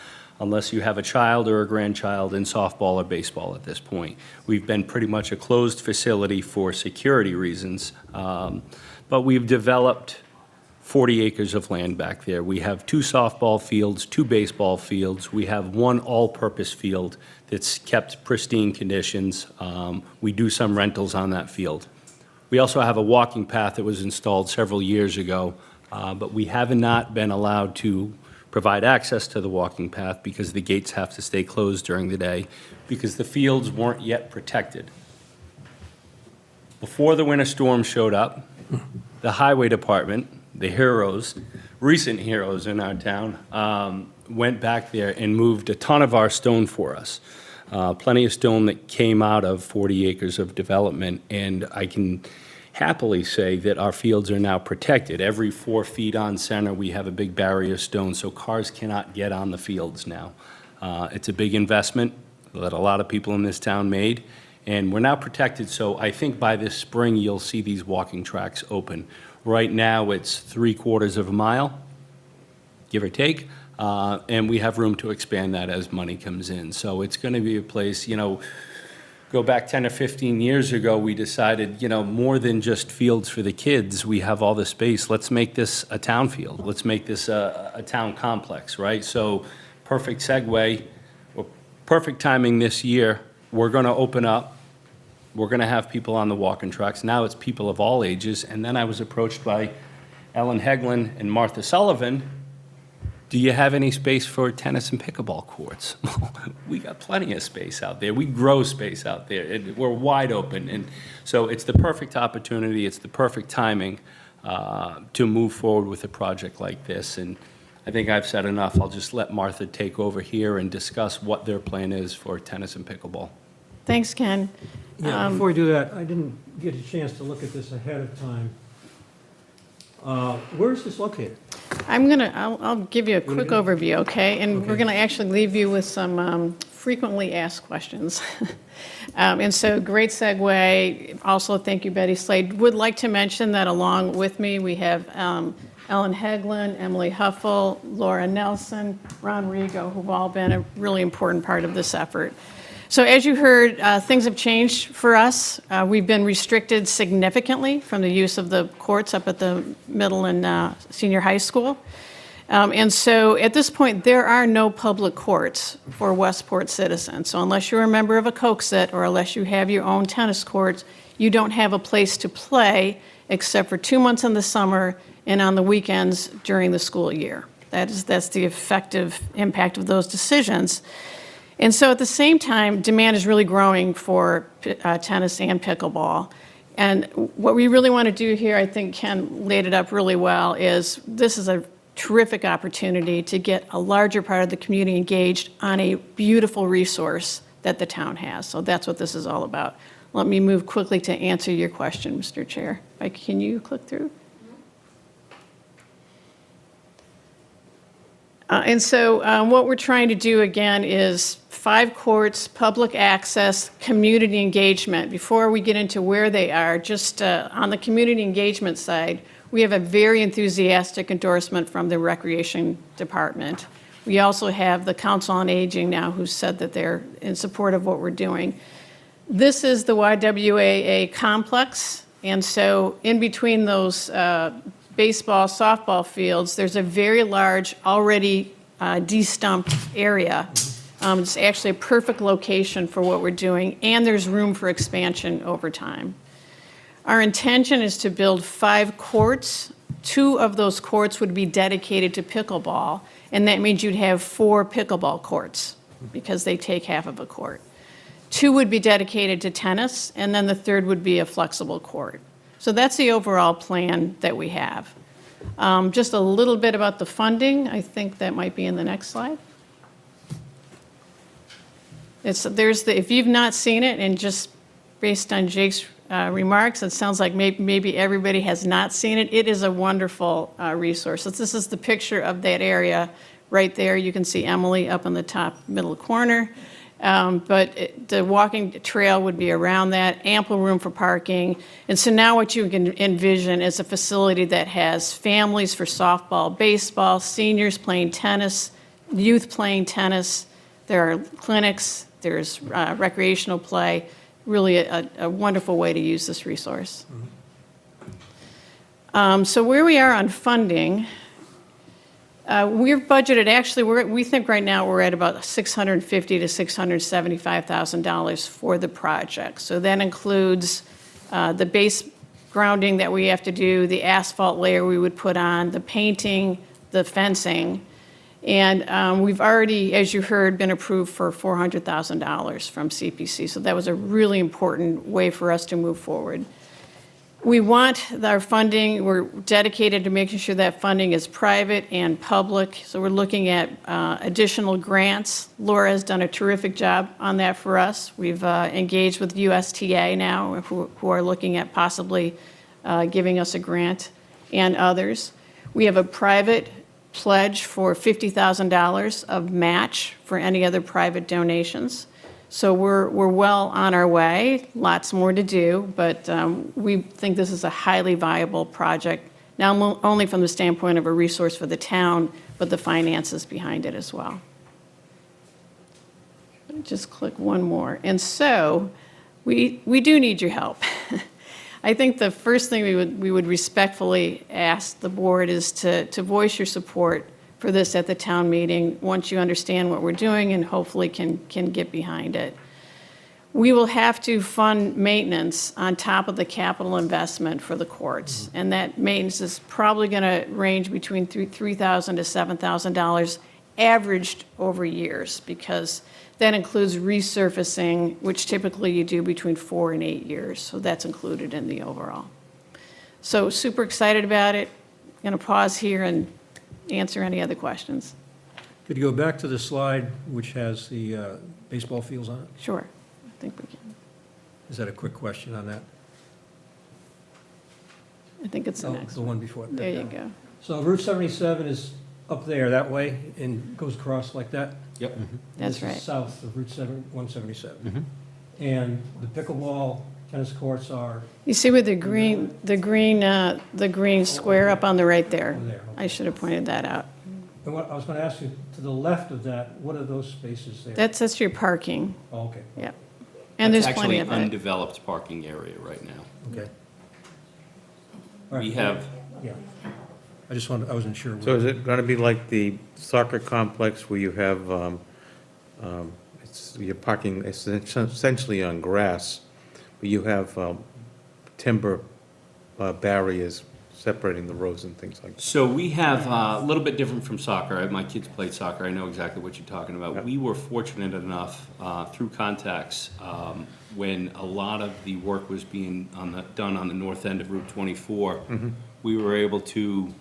unless you have a child or a grandchild in softball or baseball at this point. We've been pretty much a closed facility for security reasons, but we've developed 40 acres of land back there. We have 2 softball fields, 2 baseball fields. We have 1 all-purpose field that's kept pristine conditions. We do some rentals on that field. We also have a walking path that was installed several years ago, but we have not been allowed to provide access to the walking path because the gates have to stay closed during the day because the fields weren't yet protected. Before the winter storm showed up, the highway department, the heroes, recent heroes in our town, went back there and moved a ton of our stone for us. Plenty of stone that came out of 40 acres of development, and I can happily say that our fields are now protected. Every 4 feet on center, we have a big barrier stone, so cars cannot get on the fields now. It's a big investment that a lot of people in this town made, and we're now protected, so I think by this spring, you'll see these walking tracks open. Right now, it's 3/4 of a mile, give or take, and we have room to expand that as money comes in. So it's going to be a place, go back 10 or 15 years ago, we decided, more than just fields for the kids, we have all the space. Let's make this a town field. Let's make this a town complex, right? So perfect segue, or perfect timing this year, we're going to open up. We're going to have people on the walking tracks. Now it's people of all ages. And then I was approached by Ellen Heglin and Martha Sullivan Do you have any space for tennis and pickleball courts? We got plenty of space out there. We grow space out there. We're wide open. And so it's the perfect opportunity, it's the perfect timing to move forward with a project like this. And I think I've said enough. I'll just let Martha take over here and discuss what their plan is for tennis and pickleball. Thanks, Ken. Yeah, before we do that, I didn't get a chance to look at this ahead of time. Where is this located? I'll give you a quick overview, okay? And we're gonna actually leave you with some frequently asked questions. And so, great segue. Also, thank you, Betty Slade. Would like to mention that along with me, we have Ellen Heglin, Emily Huffel, Laura Nelson, Ron Rigo, who've all been a really important part of this effort. So as you heard, things have changed for us. We've been restricted significantly from the use of the courts up at the middle and senior high school. And so at this point, there are no public courts for Westport citizens. So unless you're a member of a Coke-Sit or unless you have your own tennis courts, you don't have a place to play except for 2 months in the summer and on the weekends during the school year. That's the effective impact of those decisions. And so at the same time, demand is really growing for tennis and pickleball. And what we really want to do here, I think Ken laid it up really well, is this is a terrific opportunity to get a larger part of the community engaged on a beautiful resource that the town has. So that's what this is all about. Let me move quickly to answer your question, Mr. Chair. Can you click through? And so what we're trying to do again is 5 courts, public access, community engagement. Before we get into where they are, just on the community engagement side, we have a very enthusiastic endorsement from the Recreation Department. We also have the Council on Aging now who said that they're in support of what we're doing. This is the YWAA complex, and so in between those baseball, softball fields, there's a very large, already de-stumped area. It's actually a perfect location for what we're doing, and there's room for expansion over time. Our intention is to build 5 courts. 2 of those courts would be dedicated to pickleball, and that means you'd have 4 pickleball courts because they take half of a court. 2 would be dedicated to tennis, and then the 3rd would be a flexible court. So that's the overall plan that we have. Just a little bit about the funding. I think that might be in the next slide. If you've not seen it, and just based on Jake's remarks, it sounds like maybe everybody has not seen it. It is a wonderful resource. So this is the picture of that area right there. You can see Emily up in the top middle corner. But the walking trail would be around that, ample room for parking. And so now what you can envision is a facility that has families for softball, baseball, seniors playing tennis, youth playing tennis. There are clinics, there's recreational play, really a wonderful way to use this resource. So where we are on funding, we're budgeted, actually, we think right now we're at about $650,000 to $675,000 for the project. So that includes the base grounding that we have to do, the asphalt layer we would put on, the painting, the fencing. And we've already, as you heard, been approved for $400,000 from CPC. So that was a really important way for us to move forward. We want our funding, we're dedicated to making sure that funding is private and public. So we're looking at additional grants. Laura has done a terrific job on that for us. We've engaged with USTA now, who are looking at possibly giving us a grant, and others. We have a private pledge for $50,000 of match for any other private donations. So we're well on our way, lots more to do, but we think this is a highly viable project, not only from the standpoint of a resource for the town, but the finances behind it as well. Let me just click one more. And so we do need your help. I think the first thing we would respectfully ask the board is to voice your support for this at the town meeting once you understand what we're doing and hopefully can get behind it. we will have to fund maintenance on top of the capital investment for the courts. And that maintenance is probably going to range between $3,000 to $7,000 averaged over years, because that includes resurfacing, which typically you do between 4 and 8 years. So that's included in the overall. So super excited about it. Going to pause here and answer any other questions. Could you go back to the slide which has the baseball fields on it? Sure, I think we can. Is that a quick question on that? I think it's the Oh, next the one. one before. There you go. So Route 77 is up there that way and goes across like that? Yep. That's This right. is south of Route 177. And the pickleball tennis courts are You see where the green square up on the right there? over there. I should have pointed that out. And what, I was going to ask you, to the left of that, what are those spaces there? That's your parking, Oh, okay, yeah. And there's plenty of Actually, it. undeveloped parking area right now. okay. All right. We have, Yeah. I just wanted, I wasn't sure. So is it going to be like the soccer complex where you have, you're parking essentially on grass, but you have timber barriers separating the roads and things like that? so we have a little bit different from soccer. My kids played soccer. I know exactly what you're talking about. We were fortunate enough through contacts when a lot of the work was being done on the north end of Route 24. We were able to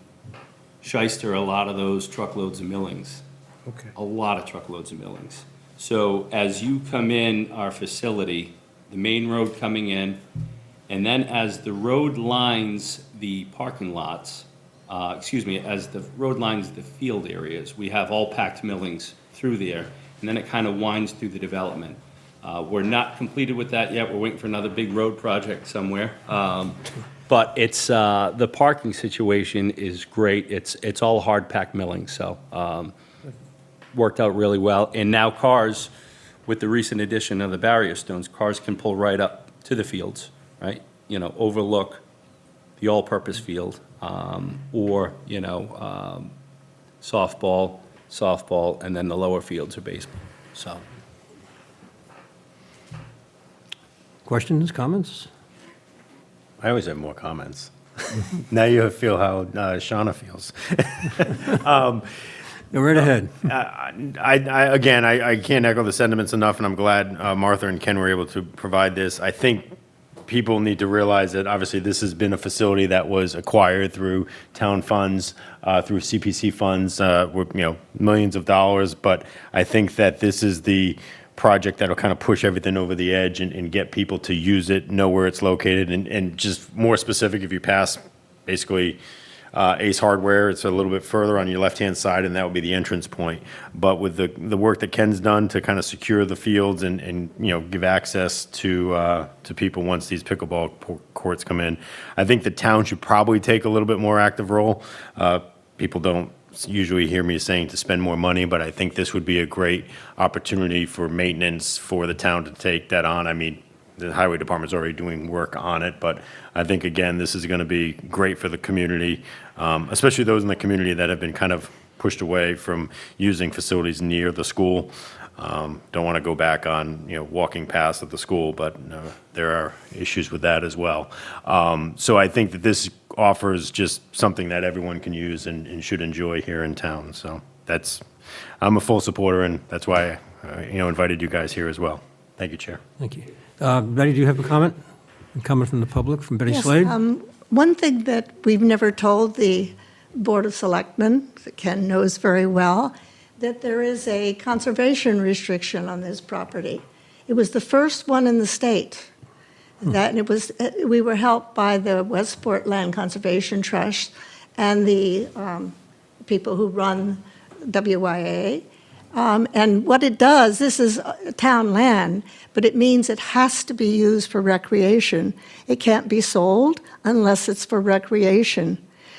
shyster a lot of those truckloads of millings. Okay. A lot of truckloads of millings. So as you come in our facility, the main road coming in, and then as the road lines the parking lots, as the road lines the field areas, we have all packed millings through there, and then it kind of winds through the development. We're not completed with that yet. We're waiting for another big road project somewhere. But it's, the parking situation is great. It's all hard-packed milling, so worked out really well. And now cars, with the recent addition of the barrier stones, cars can pull right up to the fields, right? You know, overlook the all-purpose field, or, you know, softball, and then the lower fields are baseball, so. Questions, comments? I always have more comments. Now you feel how Shauna feels. Go right ahead. I can't echo the sentiments enough, and I'm glad Martha and Ken were able to provide this. I think people need to realize that obviously this has been a facility that was acquired through town funds, through CPC funds, with, you know, millions of dollars. But I think that this is the project that'll kind of push everything over the edge and get people to use it, know where it's located, and just more specific, if you pass basically Ace Hardware, it's a little bit further on your left-hand side, and that would be the entrance point. But with the work that Ken's done to kind of secure the fields and you know, give access to people once these pickleball courts come in, I think the town should probably take a little bit more active role. People don't usually hear me saying to spend more money, but I think this would be a great opportunity for maintenance for the town to take that on. I mean, the highway department's already doing work on it, but I think, again, this is going to be great for the community, especially those in the community that have been kind of pushed away from using facilities near the school. Don't want to go back on, you know, walking paths of the school, but there are issues with that as well. So I think that this offers just something that everyone can use and should enjoy here in town. So I'm a full supporter, and that's why I invited you guys here as well. Thank you, Chair. Thank you. Betty, do you have a comment? A comment from the public, from Betty Yes, Slade? one thing that we've never told the Board of Selectmen, that Ken knows very well, that there is a conservation restriction on this property. It was the first one in the state. That it was, we were helped by the Westport Land Conservation Trust and the people who run WYA. And what it does, this is town land, but it means it has to be used for recreation. It can't be sold unless it's for recreation.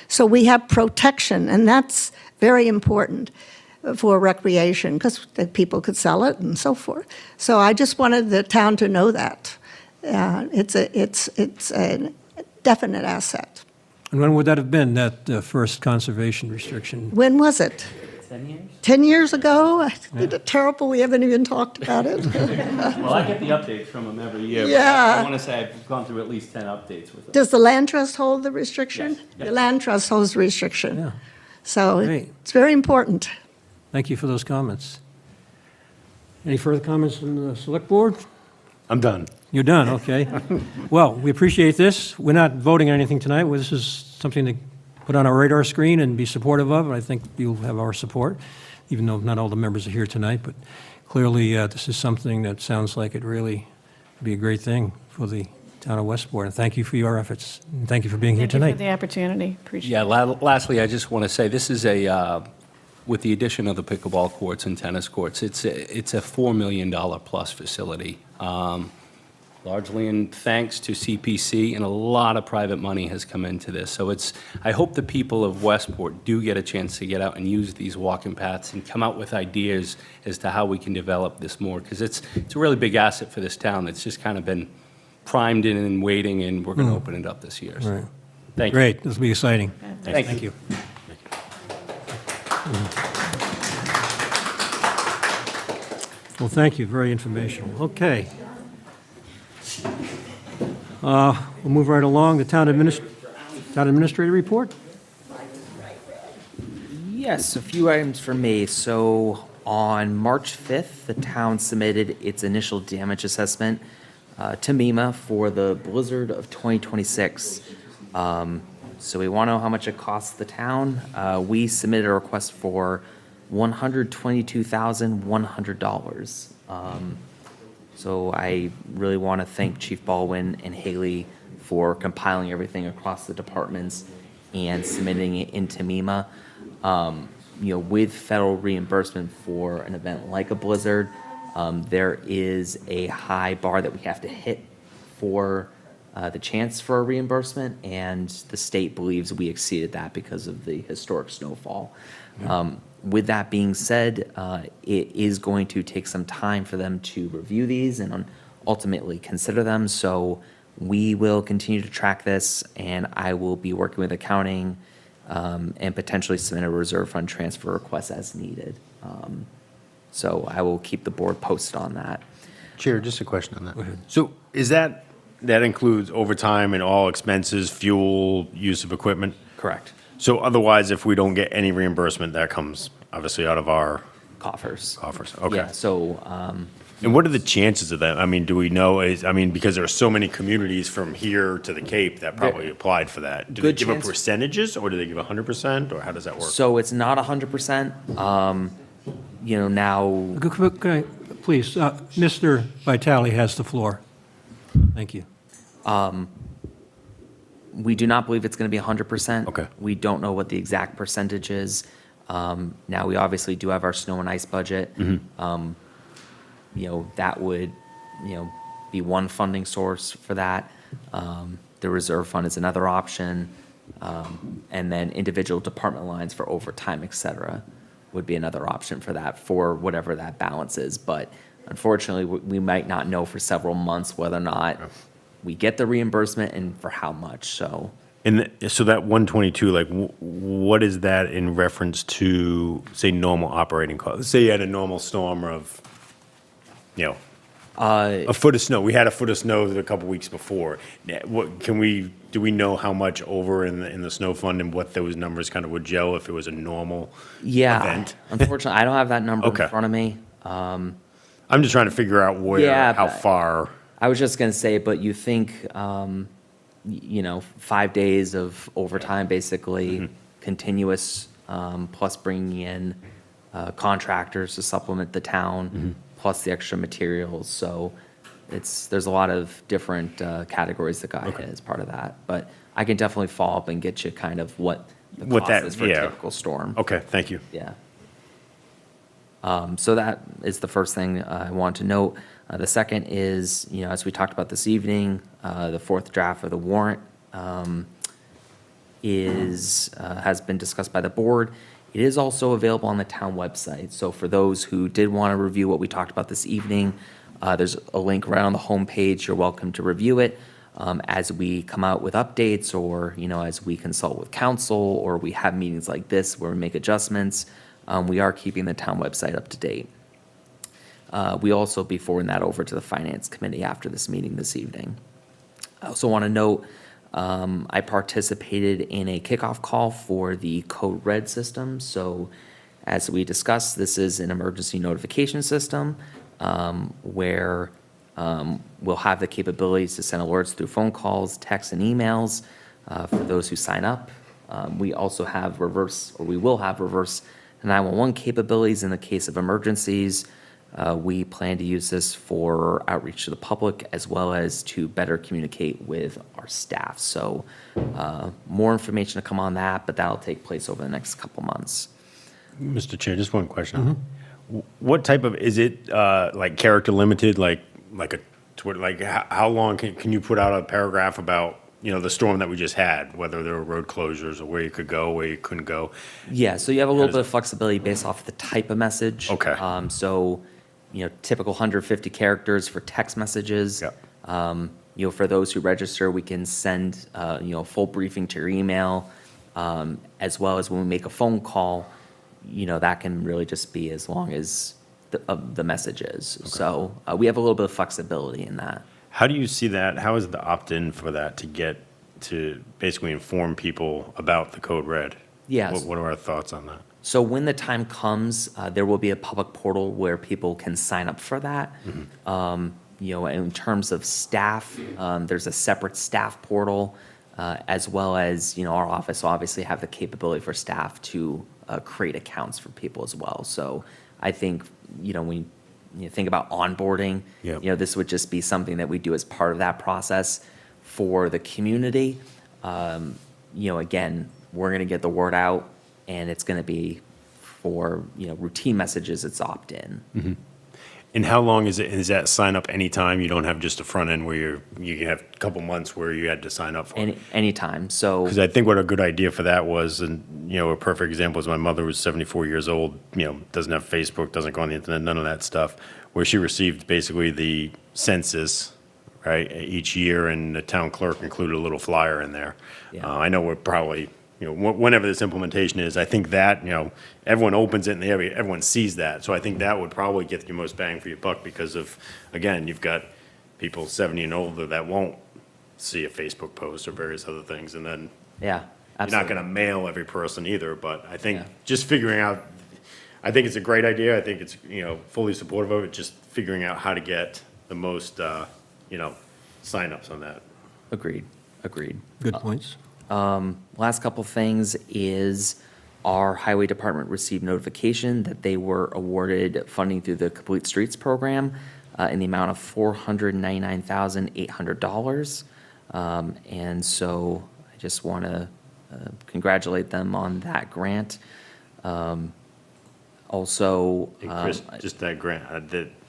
So we have protection, and that's very important for recreation, because people could sell it and so forth. So I just wanted the town to know that. It's a definite asset. And when would that have been, that first conservation restriction? When was it? 10 years? 10 years ago. I did it terrible, we haven't even talked about it. Well, I get the updates from them every year. but Yeah. I want to say I've gone through at least 10 updates with them. Does the land trust hold the restriction? Yes. Yep. The land trust holds the restriction. Yeah. So Great. it's very important. Thank you for those comments. Any further comments from the select board? I'm done. You're done, okay. Well, we appreciate this. We're not voting on anything tonight. Well, this is something to put on our radar screen and be supportive of, and I think you'll have our support, even though not all the members are here tonight. But clearly, this is something that sounds like it really would be a great thing for the town of Westport. And thank you for your efforts, and thank you for being here Thank you for tonight. the opportunity. Appreciate it. Yeah, lastly, I just want to say, this is with the addition of the pickleball courts and tennis courts, it's a $4 million plus facility. Largely in thanks to CPC, and a lot of private money has come into this. So I hope the people of Westport do get a chance to get out and use these walking paths and come out with ideas as to how we can develop this more, because it's a really big asset for this town that's just kind of been primed in and waiting, and we're going to open it up this year. So, Right. thank you. Great, this will be exciting. Thank you. Well, thank you, very informational. Okay. We'll move right along. The town administrator report? Yes, a few items for me. So on March 5th, the town submitted its initial damage assessment to MEMA for the blizzard of 2026. So we want to know how much it costs the town. We submitted a request for $122,100. So I really want to thank Chief Baldwin and Haley for compiling everything across the departments and submitting it into MEMA. With federal reimbursement for an event like a blizzard, there is a high bar that we have to hit for the chance for a reimbursement, and the state believes we exceeded that because of the historic snowfall. With that being said, it is going to take some time for them to review these and ultimately consider them. So we will continue to track this, and I will be working with accounting and potentially submit a reserve fund transfer request as needed. So I will keep the board posted on that. Chair, just a question on that. So is that includes overtime and all expenses, fuel, use of equipment? Correct. So otherwise, if we don't get any reimbursement, that comes obviously out of our Coffers. Okay. Yeah, so, And what are the chances of that? I mean, do we know, because there are so many communities from here to the Cape that probably applied for that. Do they Good give chance. percentages, or do they give 100%, or how does that work? so it's not 100%. Now, Could I- Please, Mr. Vitale has the floor. Thank you. we do not believe it's going to be 100%. Okay. We don't know what the exact percentage is. Now, we obviously do have our snow and ice budget. That would, be one funding source for that. The reserve fund is another option. And then individual department lines for overtime, et cetera, would be another option for that, for whatever that balance is. But unfortunately, we might not know for several months whether or not we get the reimbursement and for how much, so. And so that 122, like, what is that in reference to, say, normal operating costs? Say you had a normal storm of, a foot of snow. We had a foot of snow a couple weeks before. Do we know how much over in the snow fund and what those numbers kind of would gel if it was a normal Yeah, event? unfortunately, I don't have that number Okay. in front of me. I'm just trying to figure out Yeah, how but- far. I was just gonna say, but you think, 5 days of overtime, basically continuous, plus bringing in contractors to supplement the town, plus the extra materials. So there's a lot of different categories that got hit as part of that. But I can definitely follow up and get you kind of what the What cost that- is for a yeah. typical storm. Okay, thank you. Yeah. So that is the first thing I want to note. The second is, as we talked about this evening, the fourth draft of the warrant has been discussed by the board. It is also available on the town website. So for those who did want to review what we talked about this evening, there's a link right on the homepage. You're welcome to review it. As we come out with updates, or, as we consult with council, or we have meetings like this where we make adjustments, We are keeping the town website up to date. We also be forwarding that over to the Finance Committee after this meeting this evening. I also want to note, I participated in a kickoff call for the Code Red system. So as we discussed, this is an emergency notification system where we'll have the capabilities to send alerts through phone calls, texts, and emails for those who sign up. We also have we will have reverse 911 capabilities in the case of emergencies. We plan to use this for outreach to the public as well as to better communicate with our staff. So more information to come on that, but that'll take place over the next couple months. Mr. Chair, just one question. What type of, is it like character limited, like a Twitter, like how long can you put out a paragraph about, the storm that we just had, whether there were road closures or where you could go, where you couldn't go? Yeah, so you have a little bit of flexibility based off the type of message. Okay. So, typical 150 characters for text messages. Yep. For those who register, we can send, a full briefing to your email, as well as when we make a phone call, that can really just be as long as the message is. Okay. So we have a little bit of flexibility in that. How do you see that? How is the opt-in for that to get to basically inform people about the Code Red? Yes. What are our thoughts on that? So when the time comes, there will be a public portal where people can sign up for that. In terms of staff, there's a separate staff portal, as well as, our office will obviously have the capability for staff to create accounts for people as well. So I think, when you think about onboarding, Yep. This would just be something that we do as part of that process for the community. Again, we're going to get the word out, and it's going to be for, routine messages, it's opt-in. And how long is it? Is that sign up anytime? You don't have just a front end where you can have a couple months where you had to sign up for it? Anytime, so. Because I think what a good idea for that was, and, a perfect example is my mother was 74 years old, doesn't have Facebook, doesn't go on the internet, none of that stuff, where she received basically the census, right, each year, and the town clerk included a little flyer in there. Yeah. I know we're probably, whenever this implementation is, I think that, everyone opens it in the area, everyone sees that. So I think that would probably get you most bang for your buck because of, again, you've got people 70 and older that won't see a Facebook post or various other things. And then Yeah, absolutely. you're not going to mail every person either. But I think Yeah. just figuring out, I think it's a great idea. I think it's, fully supportive of it, just figuring out how to get the most, signups on that. Agreed. Good points. Last couple things is our highway department received notification that they were awarded funding through the Complete Streets program in the amount of $499,800. And so I just want to congratulate them on that grant. Also, Hey, Chris, just that grant,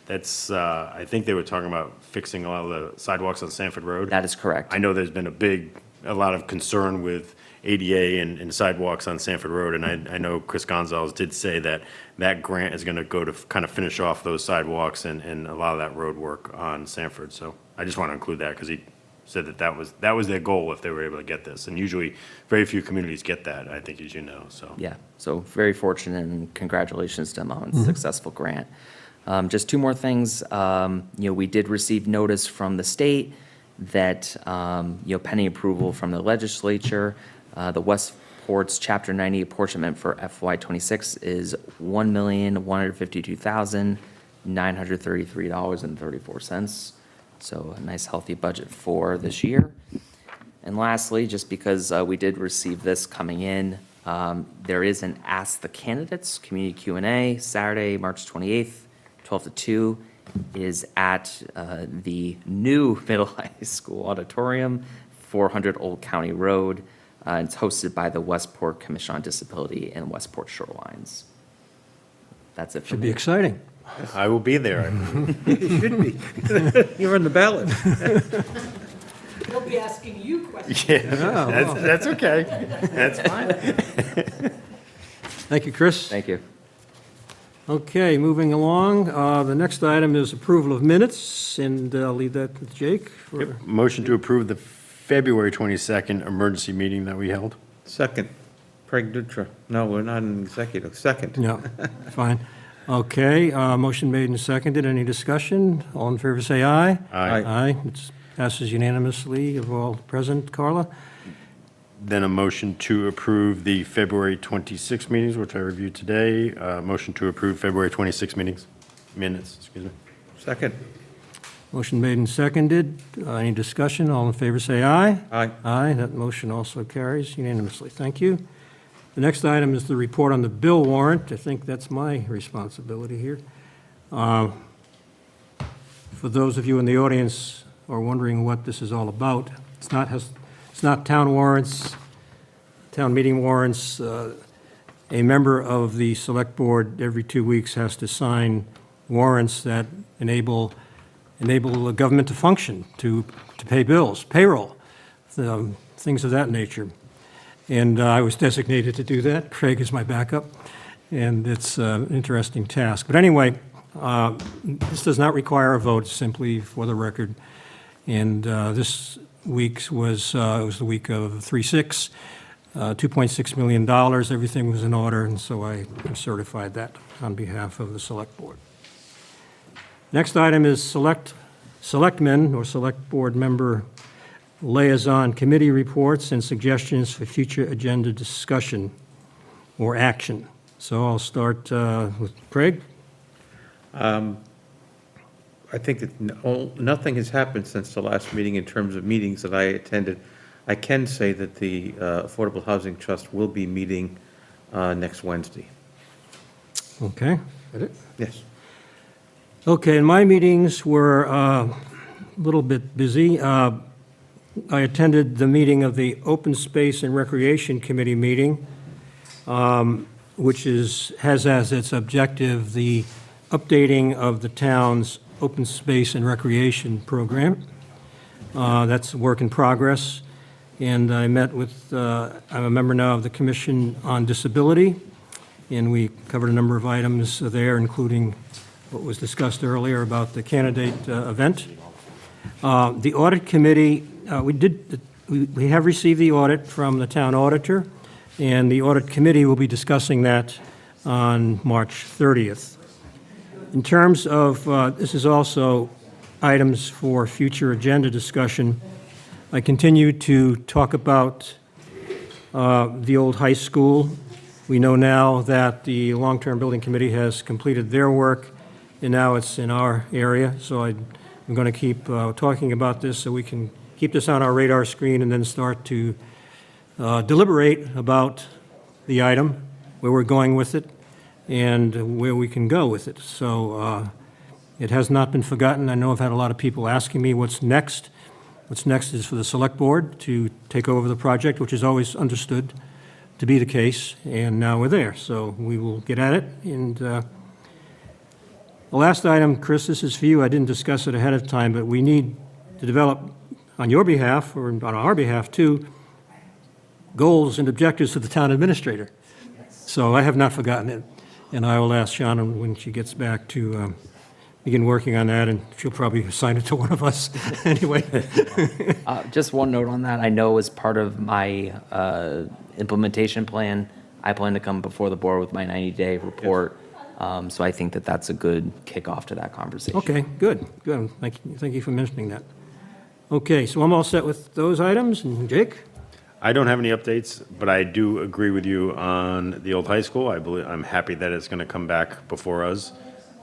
that's, I think they were talking about fixing a lot of the sidewalks on Sanford Road. that is correct. I know there's been a lot of concern with ADA and sidewalks on Sanford Road, and I know Chris Gonzalez did say that that grant is gonna go to kind of finish off those sidewalks and a lot of that road work on Sanford, so I just want to include that, because he said that was their goal if they were able to get this, and usually very few communities get that, I think, as you know, so. Yeah, so very fortunate, and congratulations to them on a successful grant. Just two more things. We did receive notice from the state that, pending approval from the legislature, the Westport's Chapter 90 apportionment for FY '26 is $1,152,933.34. So a nice healthy budget for this year. And lastly, just because we did receive this coming in, there is an Ask the Candidates Community Q&A Saturday, March 28th, 12 to 2, is at the new Middle High School Auditorium, 400 Old County Road. It's hosted by the Westport Commission on Disability and Westport Shorelines. That's it for Should me. be exciting. I will be there. It should be. You're on the ballot. We'll be asking you questions. Yeah, that's okay. That's fine. Thank you, Chris. Thank you. Okay, moving along, the next item is approval of minutes, and I'll leave that to Jake. for- Motion to approve the February 22nd emergency meeting that we held. Second. Craig Dutra. No, we're not in executive. Second. No, fine. Okay, motion made and seconded. Any discussion? All in favor, say aye. Aye. Aye. It passes unanimously of all present. Carla? Then a motion to approve the February 26 meetings, which I reviewed today. Motion to approve February 26 minutes, excuse me. Second. Motion made and seconded. Any discussion? All in favor, say aye. Aye. Aye. That motion also carries unanimously. Thank you. The next item is the report on the bill warrant. I think that's my responsibility here. For those of you in the audience who are wondering what this is all about, it's not town warrants, town meeting warrants. A member of the select board every 2 weeks has to sign warrants that enable the government to function, to pay bills, payroll, things of that nature. And I was designated to do that. Craig is my backup, and it's an interesting task. But anyway, this does not require a vote, simply for the record. And this week's was, it was the week of 3/6, $2.6 million. Everything was in order, and so I certified that on behalf of the Select Board. Next item is selectmen or Select Board member liaison committee reports and suggestions for future agenda discussion or action. So I'll start with Craig. I think that nothing has happened since the last meeting in terms of meetings that I attended. I can say that the Affordable Housing Trust will be meeting next Wednesday. Okay, got it? Yes. Okay, and my meetings were a little bit busy. I attended the meeting of the Open Space and Recreation Committee meeting, which has as its objective the updating of the town's open space and recreation program. That's a work in progress. And I met with, I'm a member now of the Commission on Disability, and we covered a number of items there, including what was discussed earlier about the candidate event. The Audit Committee, we have received the audit from the town auditor, and the Audit Committee will be discussing that on March 30th. In terms of, this is also items for future agenda discussion, I continue to talk about the old high school. We know now that the Long-Term Building Committee has completed their work, and now it's in our area, so I'm going to keep talking about this so we can keep this on our radar screen and then start to deliberate about the item, where we're going with it, and where we can go with it. So it has not been forgotten. I know I've had a lot of people asking me what's next. What's next is for the Select Board to take over the project, which is always understood to be the case, and now we're there. So we will get at it. And the last item, Chris, this is for you. I didn't discuss it ahead of time, but we need to develop, on your behalf, or on our behalf too, goals and objectives for the town administrator. So I have not forgotten it, and I will ask Shauna when she gets back to begin working on that, and she'll probably assign it to one of us anyway. Just one note on that. I know as part of my implementation plan, I plan to come before the board with my 90-day report. So I think that that's a good kickoff to that conversation. Okay, good. Thank you for mentioning that. Okay, so I'm all set with those items, and Jake? I don't have any updates, but I do agree with you on the old high school. I'm happy that it's going to come back before us.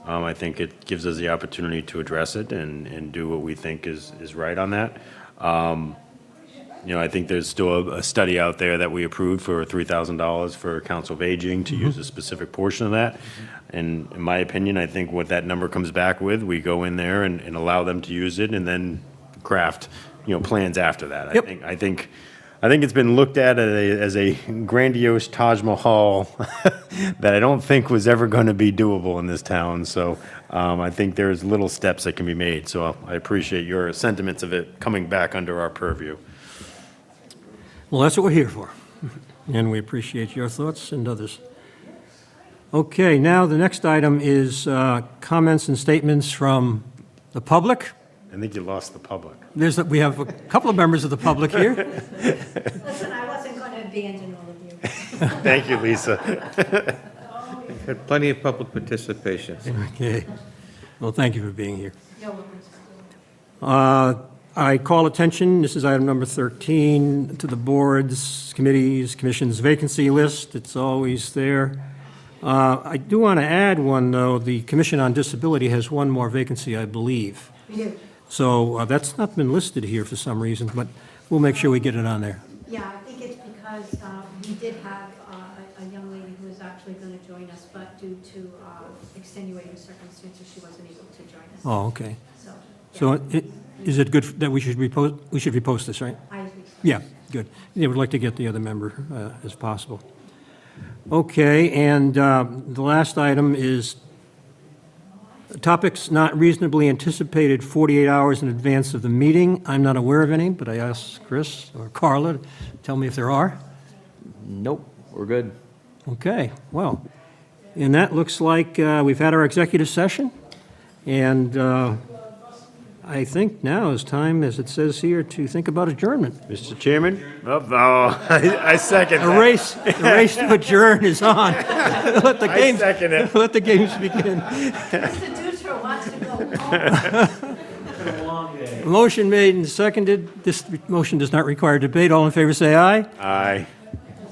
I think it gives us the opportunity to address it and do what we think is right on that. I think there's still a study out there that we approved for $3,000 for Council of Aging to use a specific portion of that. And in my opinion, I think what that number comes back with, we go in there and allow them to use it and then craft, plans after that. Yep. I think it's been looked at as a grandiose Taj Mahal that I don't think was ever going to be doable in this town. So I think there's little steps that can be made. So I appreciate your sentiments of it coming back under our purview. Well, that's what we're here for, and we appreciate your thoughts and others. Okay, now the next item is comments and statements from the public. I think you lost the public. We have a couple of members of the public here. Listen, I wasn't going to abandon all of you. Thank you, Lisa. Had plenty of public participation. Okay. Well, thank you for being here. No worries. I call attention, this is item number 13, to the boards, committees, commissions vacancy list. It's always there. I do want to add one, though. The Commission on Disability has one more vacancy, I believe. We do. So that's not been listed here for some reason, but we'll make sure we get it on there. Yeah, I think it's because we did have a young lady who was actually going to join us, but due to extenuating circumstances, she wasn't able to join us. Oh, okay. So, yeah, So is it good that we should repost this, right? I think so. Yeah, good. Yeah, we'd like to get the other member as possible. Okay, and the last item is topics not reasonably anticipated 48 hours in advance of the meeting. I'm not aware of any, but I asked Chris or Carla to tell me if there are. Nope, we're good. Okay, well, and that looks like we've had our executive session, and I think now is time, as it says here, to think about adjournment. Mr. Chairman? I second The race to adjourn is on. Let the games, second it. let the games begin. Mr. Dutro wants to go home. Motion made and seconded. This motion does not require debate. All in favor, say aye. Aye.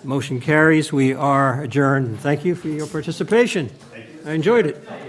Motion carries. We are adjourned. Thank you for your participation. I enjoyed it.